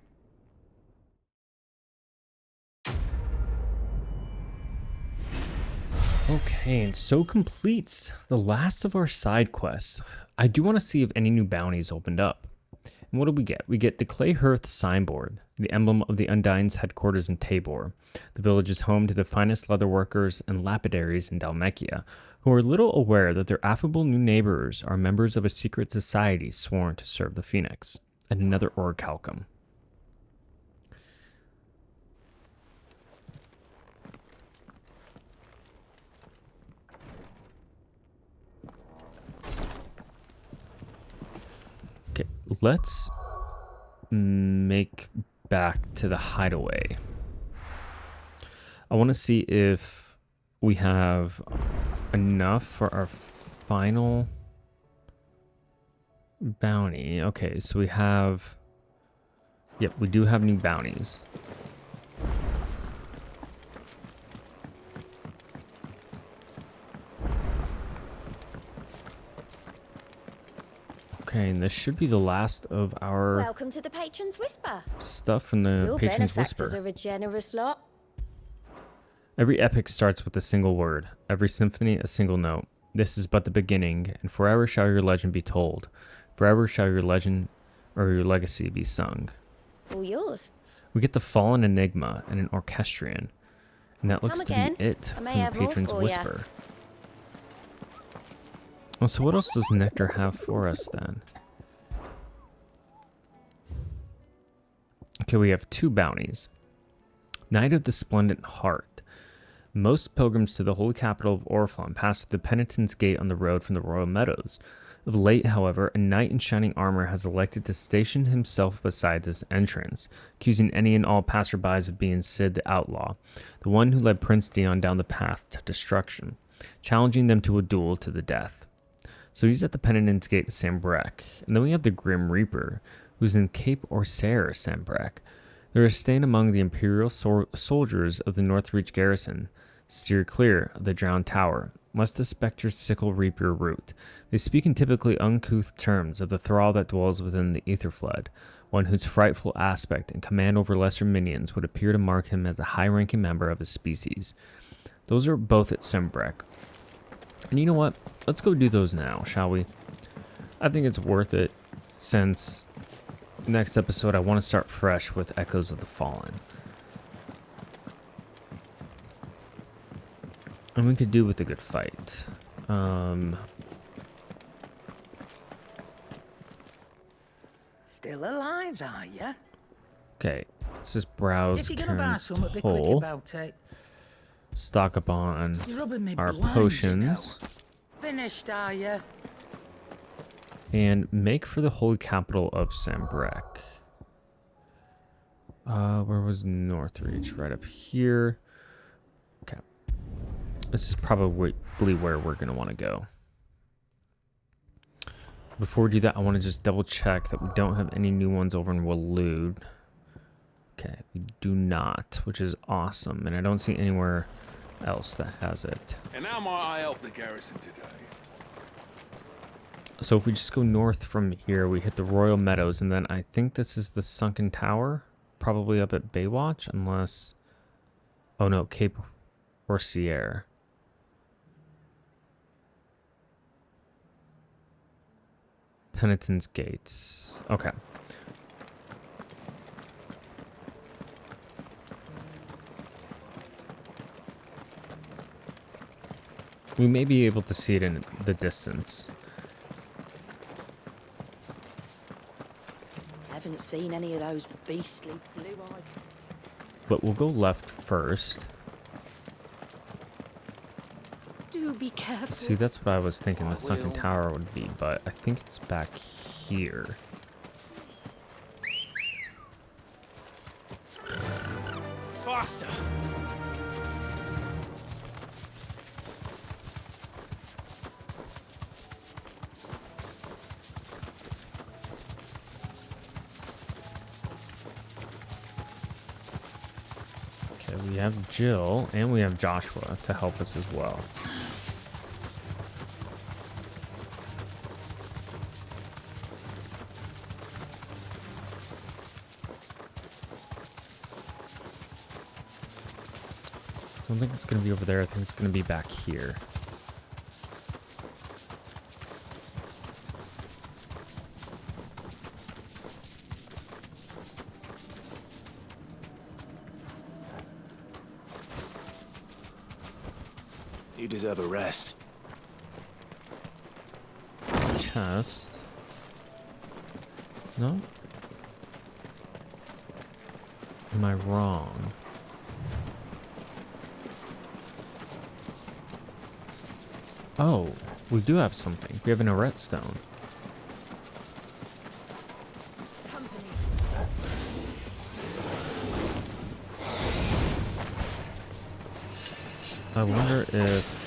[SPEAKER 1] Okay, and so completes the last of our side quests. I do want to see if any new bounties opened up. And what do we get? We get the Clayhearth signboard, the emblem of the Undying's headquarters in Tabor. The village is home to the finest leatherworkers and lapidaries in Dalmekia, who are little aware that their affable new neighbors are members of a secret society sworn to serve the Phoenix. And another orichalcum. Okay, let's make back to the hideaway. I want to see if we have enough for our final bounty. Okay, so we have... Yep, we do have new bounties. Okay, and this should be the last of our
[SPEAKER 5] Welcome to the Patron's Whisper.
[SPEAKER 1] stuff from the
[SPEAKER 5] Your
[SPEAKER 1] Patron's
[SPEAKER 5] benefactors
[SPEAKER 1] Whisper.
[SPEAKER 5] are a generous lot.
[SPEAKER 1] Every epic starts with a single word, every symphony a single note. This is but the beginning, and forever shall your legend be told. Forever shall your legend or your legacy be sung.
[SPEAKER 5] All yours.
[SPEAKER 1] We get the Fallen Enigma and an Orchestrion, and that looks to
[SPEAKER 5] again.
[SPEAKER 1] be it
[SPEAKER 5] I
[SPEAKER 1] from
[SPEAKER 5] may
[SPEAKER 1] the
[SPEAKER 5] have more
[SPEAKER 1] Patron's
[SPEAKER 5] for ya.
[SPEAKER 1] Whisper. Oh, so what else does Nectar have for us then? Okay, we have two bounties. Knight of the Splendid Heart. Most pilgrims to the holy capital of Orphan pass through the Penitent's Gate on the road from the Royal Meadows. Of late, however, a knight in shining armor has elected to station himself beside this entrance, accusing any and all passerbys of being Sid the Outlaw, the one who led Prince Dion down the path to destruction, challenging them to a duel to the death. So he's at the Penitent's Gate of Sanbreque, and then we have the Grim Reaper, who's in Cape Orsair, Sanbreque. They're staying among the Imperial soldiers of the Northreach garrison. Steer clear of the Drowned Tower, lest the spectre's sickle reap your root. They speak in typically uncouth terms of the thrall that dwells within the Aetherflood, one whose frightful aspect and command over lesser minions would appear to mark him as a high-ranking member of his species. Those are both at Sanbreque. And you know what? Let's go do those now, shall we? I think it's worth it, since next episode I want to start fresh with Echoes of the Fallen. And we could do with a good fight.
[SPEAKER 7] Still alive, are ya?
[SPEAKER 1] Okay, let's just browse.
[SPEAKER 7] If you're gonna buy something, be quick
[SPEAKER 1] control.
[SPEAKER 7] about it.
[SPEAKER 1] Stock up on
[SPEAKER 7] You're rubbing me
[SPEAKER 1] our
[SPEAKER 7] blind, you
[SPEAKER 1] potions.
[SPEAKER 7] Finished, are ya?
[SPEAKER 1] And make for the holy capital of Sanbreque. Where was Northreach? Right up here. Okay. This is probably where we're going to want to go. Before we do that, I want to just double check that we don't have any new ones over in Waloed. Okay, we do not, which is awesome. And I don't see anywhere else that has it.
[SPEAKER 14] And how might I help the garrison today?
[SPEAKER 1] So if we just go north from here, we hit the Royal Meadows, and then I think this is the Sunken Tower, probably up at Baywatch, unless... Oh no, Cape Orsair. Penitent's Gates. Okay. We may be able to see it in the distance.
[SPEAKER 12] Haven't seen any of those beastly blue-eyed...
[SPEAKER 1] But we'll go left first.
[SPEAKER 12] Do be careful.
[SPEAKER 1] See, that's what I was thinking the sunken tower would be, but I think it's back here.
[SPEAKER 16] Faster!
[SPEAKER 1] Okay, we have Jill and we have Joshua to help us as well. I don't think it's going to be over there. I think it's going to be back here.
[SPEAKER 2] You deserve a rest.
[SPEAKER 1] Chest. No? Am I wrong? Oh, we do have something. We have an Arret stone. I wonder if...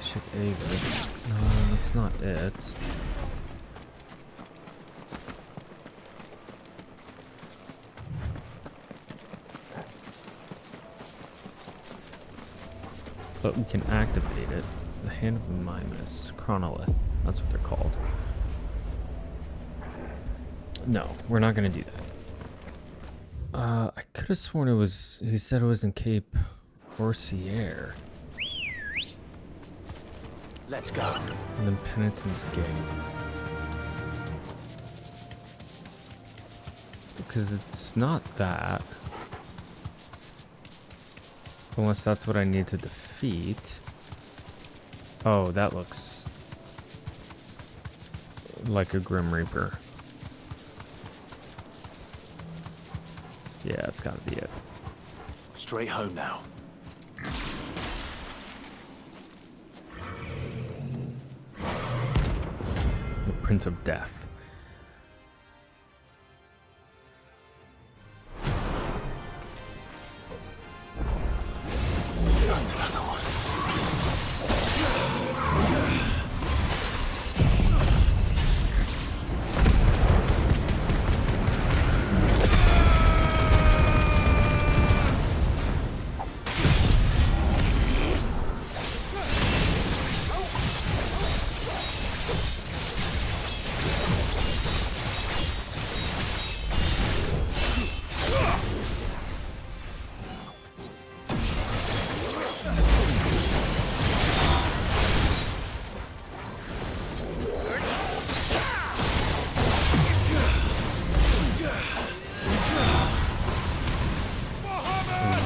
[SPEAKER 1] Check Avis. No, that's not it. But we can activate it. The Hand of Mimas. Chronolith. That's what they're called. No, we're not going to do that. I could have sworn it was... He said it was in Cape Orsier.
[SPEAKER 2] Let's go.
[SPEAKER 1] And then Penitent's Gate. Because it's not that. Unless that's what I need to defeat. Oh, that looks like a Grim Reaper. Yeah, it's gotta be it.
[SPEAKER 2] Straight home now.
[SPEAKER 1] The Prince of Death.
[SPEAKER 2] That's another one.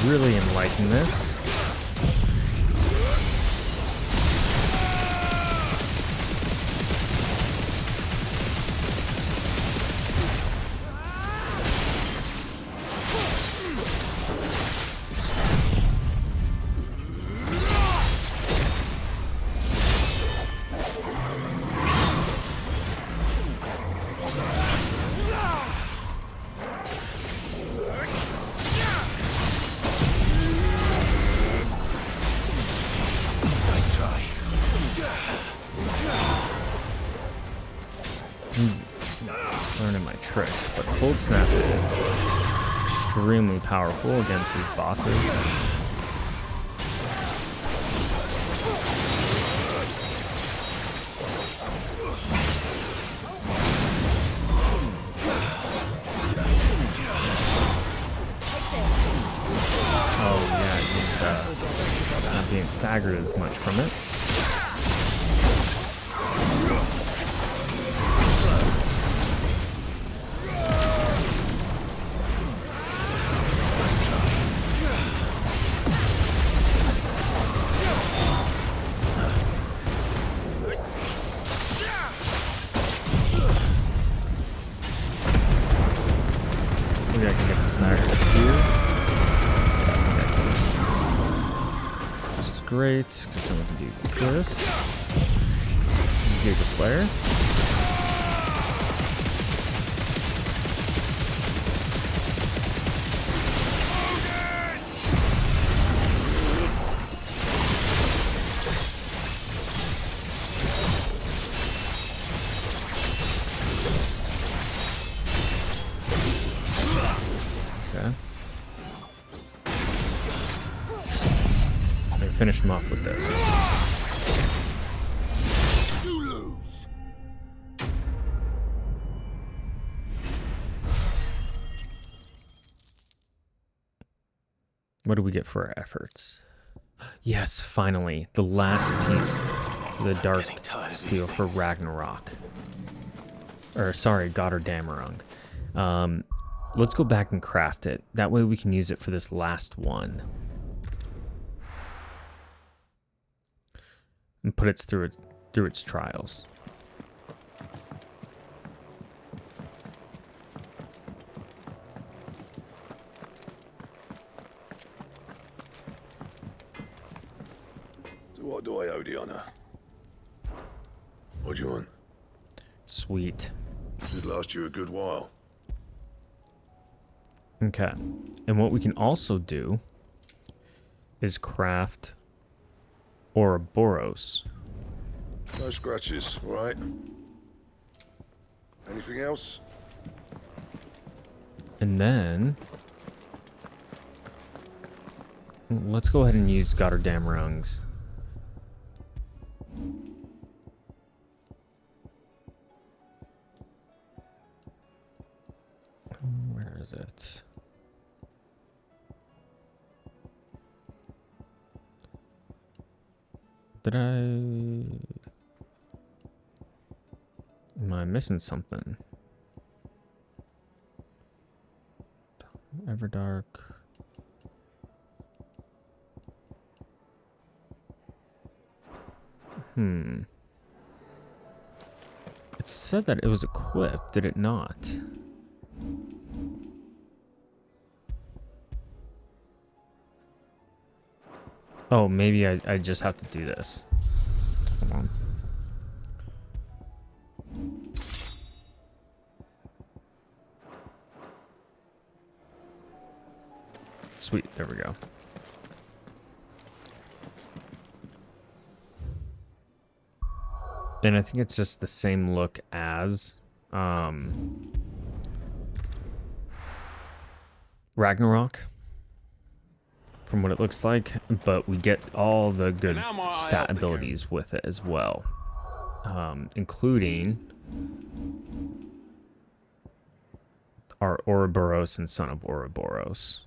[SPEAKER 1] Really am liking this. Learning my tricks, but Cold Snap is extremely powerful against these bosses. Oh yeah, I use not being staggered as much from it. Maybe I can get him staggered here. Which is great, because then we can do this. Engage the player. Finish him off with this.
[SPEAKER 14] You lose.
[SPEAKER 1] What do we get for our efforts? Yes, finally, the last piece of the dark steel for Ragnarok. Or sorry, Gotterdammerung. Let's go back and craft it. That way we can use it for this last one. And put it through its trials.
[SPEAKER 14] So what do I owe the honor? What do you want?
[SPEAKER 1] Sweet.
[SPEAKER 14] Should last you a good while.
[SPEAKER 1] Okay. And what we can also do is craft Ouroboros.
[SPEAKER 14] No scratches, all right? Anything else?
[SPEAKER 1] And then let's go ahead and use Gotterdammerungs. Where is it? Did I... Am I missing something? Everdark. It said that it was equipped, did it not? Oh, maybe I just have to do this. Hold on. Sweet, there we go. And I think it's just the same look as Ragnarok, from what it looks like, but we get all the good stat abilities with it as well, including our Ouroboros and Son of Ouroboros.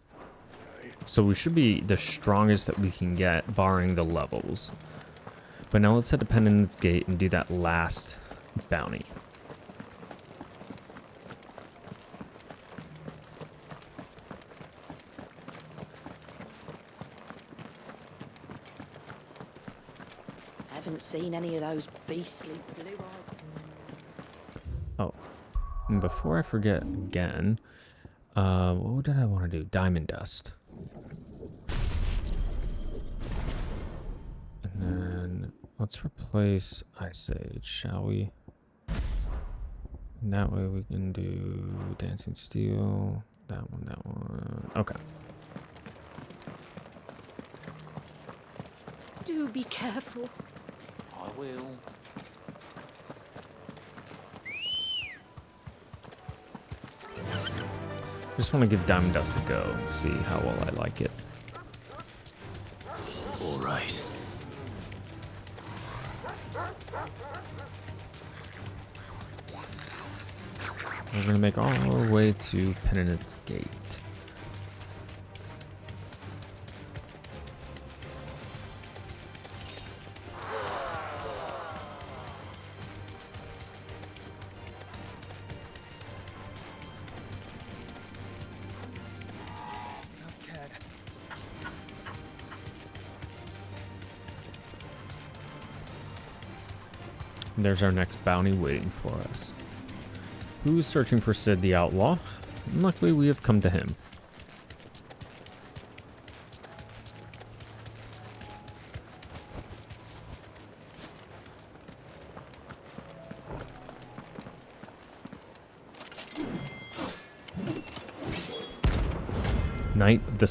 [SPEAKER 1] So we should be the strongest that we can get, barring the levels. But now let's head to Penitent's Gate and do that last bounty.
[SPEAKER 12] Haven't seen any of those beastly blue-eyed...
[SPEAKER 1] Oh, and before I forget again, what did I want to do? Diamond Dust. And then let's replace Ice Age, shall we? And that way we can do Dancing Steel, that one. Okay.
[SPEAKER 12] Do be careful.
[SPEAKER 13] I will.
[SPEAKER 1] Just want to give Diamond Dust a go and see how well I like it.
[SPEAKER 2] All right.
[SPEAKER 1] We're gonna make all our way to Penitent's Gate. There's our next bounty waiting for us. Who's searching for Sid the Outlaw? Luckily, we have come to him. Knight of the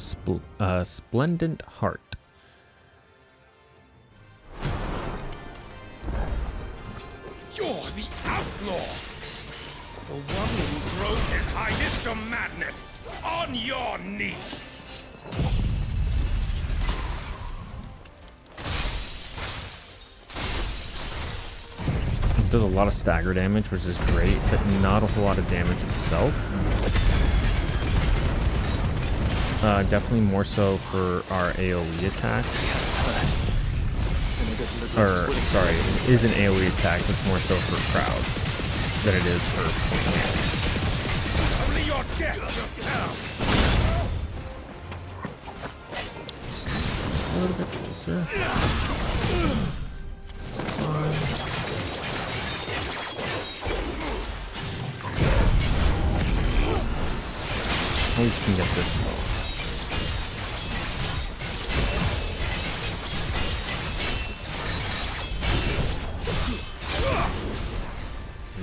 [SPEAKER 1] Splendent Heart.
[SPEAKER 14] You're the outlaw! The one who drove his highness to madness! On your knees!
[SPEAKER 1] It does a lot of stagger damage, which is great, but not a whole lot of damage itself. Definitely more so for our AoE attacks. Or, sorry, it is an AoE attack, but more so for crowds than it is for
[SPEAKER 14] Only your death yourself!
[SPEAKER 1] a little bit closer. It's fine. At least we can get this low.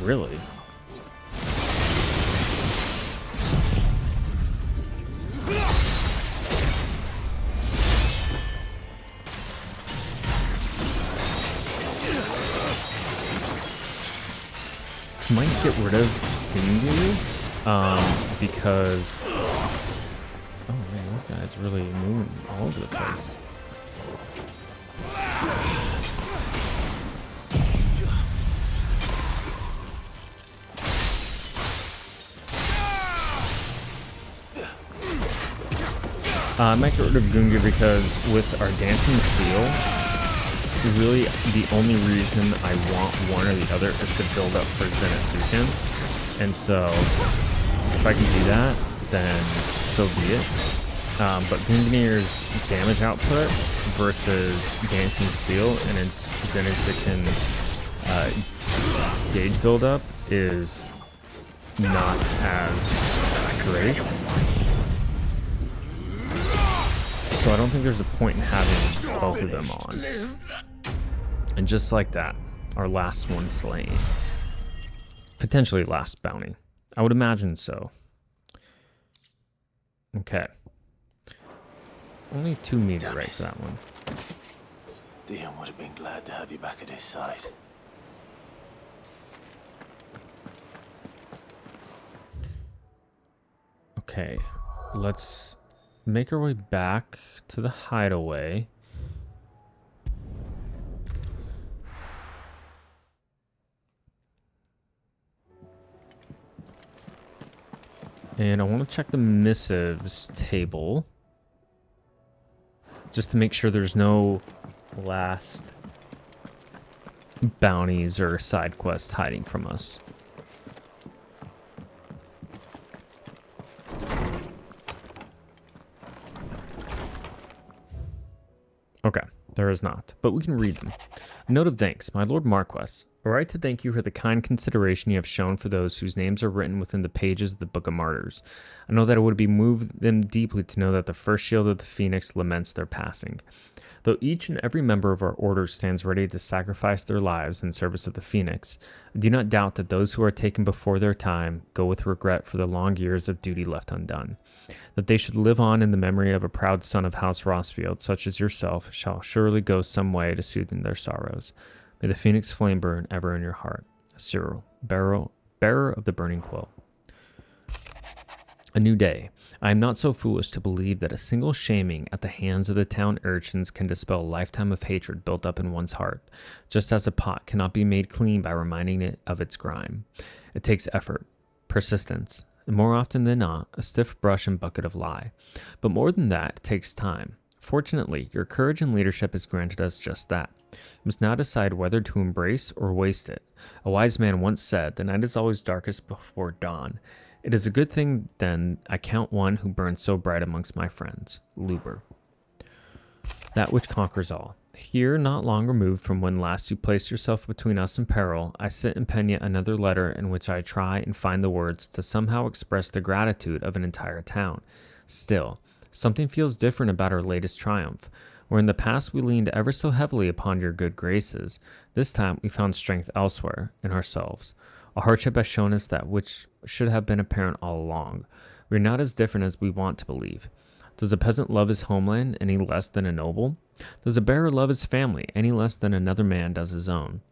[SPEAKER 1] Really? Might get rid of Gungu, because oh man, this guy's really moving all over the place. I might get rid of Gunga because with our Dancing Steel, really the only reason I want one or the other is to build up for Zenitsuken. And so, if I can do that, then so be it. But Gungnir's damage output versus Dancing Steel and its Zenitsuken gauge buildup is not as great. So I don't think there's a point in having both of them on. And just like that, our last one slain. Potentially last bounty. I would imagine so. Okay. Only 2 meteorites for that one.
[SPEAKER 2] Dion would have been glad to have you back at his side.
[SPEAKER 1] Okay, let's make our way back to the hideaway. And I want to check the missives table, just to make sure there's no last bounties or side quests hiding from us. Okay, there is not, but we can read them. Note of thanks, my Lord Marquess. I write to thank you for the kind consideration you have shown for those whose names are written within the pages of the Book of Martyrs. I know that it would be moved them deeply to know that the first shield of the Phoenix laments their passing. Though each and every member of our order stands ready to sacrifice their lives in service of the Phoenix, I do not doubt that those who are taken before their time go with regret for the long years of duty left undone. That they should live on in the memory of a proud son of House Rosfield, such as yourself, shall surely go some way to soothe their sorrows. May the Phoenix flame burn ever in your heart. Cyril, bearer of the burning quill. A new day. I am not so foolish to believe that a single shaming at the hands of the town urchins can dispel a lifetime of hatred built up in one's heart, just as a pot cannot be made clean by reminding it of its grime. It takes effort, persistence, and more often than not, a stiff brush and bucket of lye. But more than that, it takes time. Fortunately, your courage and leadership has granted us just that. You must now decide whether to embrace or waste it. A wise man once said, the night is always darkest before dawn. It is a good thing, then, I count one who burns so bright amongst my friends. Luber. that which conquers all. Here, not long removed from when last you placed yourself between us and peril, I sit and pen yet another letter in which I try and find the words to somehow express the gratitude of an entire town. Still, something feels different about our latest triumph. Where in the past we leaned ever so heavily upon your good graces, this time we found strength elsewhere, in ourselves. A hardship has shown us that which should have been apparent all along. We are not as different as we want to believe. Does a peasant love his homeland any less than a noble? Does a bearer love his family any less than another man does his own?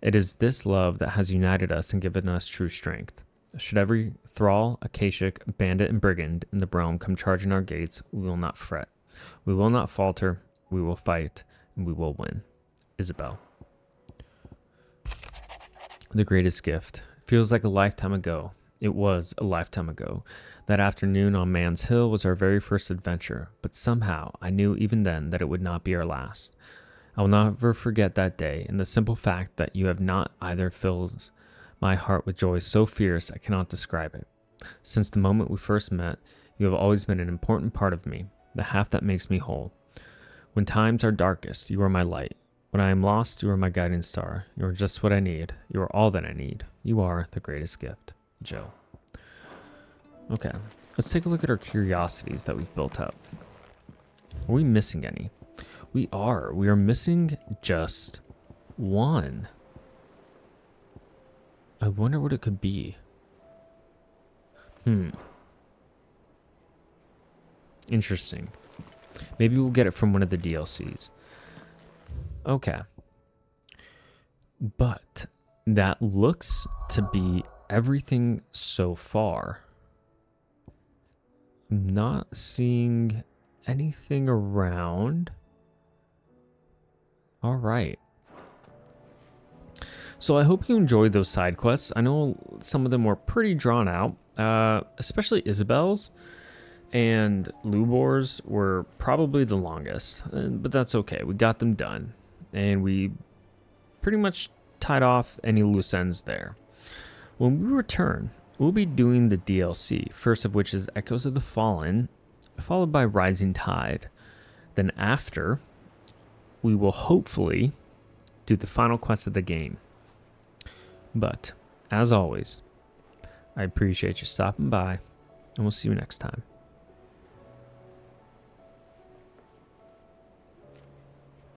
[SPEAKER 1] It is this love that has united us and given us true strength. Should every thrall, Akashic, bandit, and brigand in the realm come charging our gates, we will not fret. We will not falter. We will fight, and we will win. Isabel. The greatest gift. Feels like a lifetime ago. It was a lifetime ago. That afternoon on Man's Hill was our very first adventure, but somehow I knew even then that it would not be our last. I will never forget that day and the simple fact that you have not either filled my heart with joy so fierce I cannot describe it. Since the moment we first met, you have always been an important part of me, the half that makes me whole. When times are darkest, you are my light. When I am lost, you are my guiding star. You are just what I need. You are all that I need. You are the greatest gift. Joe. Okay, let's take a look at our curiosities that we've built up. Are we missing any? We are. We are missing just one. I wonder what it could be. Interesting. Maybe we'll get it from one of the DLCs. Okay. But that looks to be everything so far. I'm not seeing anything around. All right. So I hope you enjoyed those side quests. I know some of them were pretty drawn out, especially Isabel's. And Lubor's were probably the longest, but that's okay. We got them done, and we pretty much tied off any loose ends there. When we return, we'll be doing the DLC, first of which is Echoes of the Fallen, followed by Rising Tide. Then after, we will hopefully do the final quest of the game. But, as always, I appreciate you stopping by, and we'll see you next time.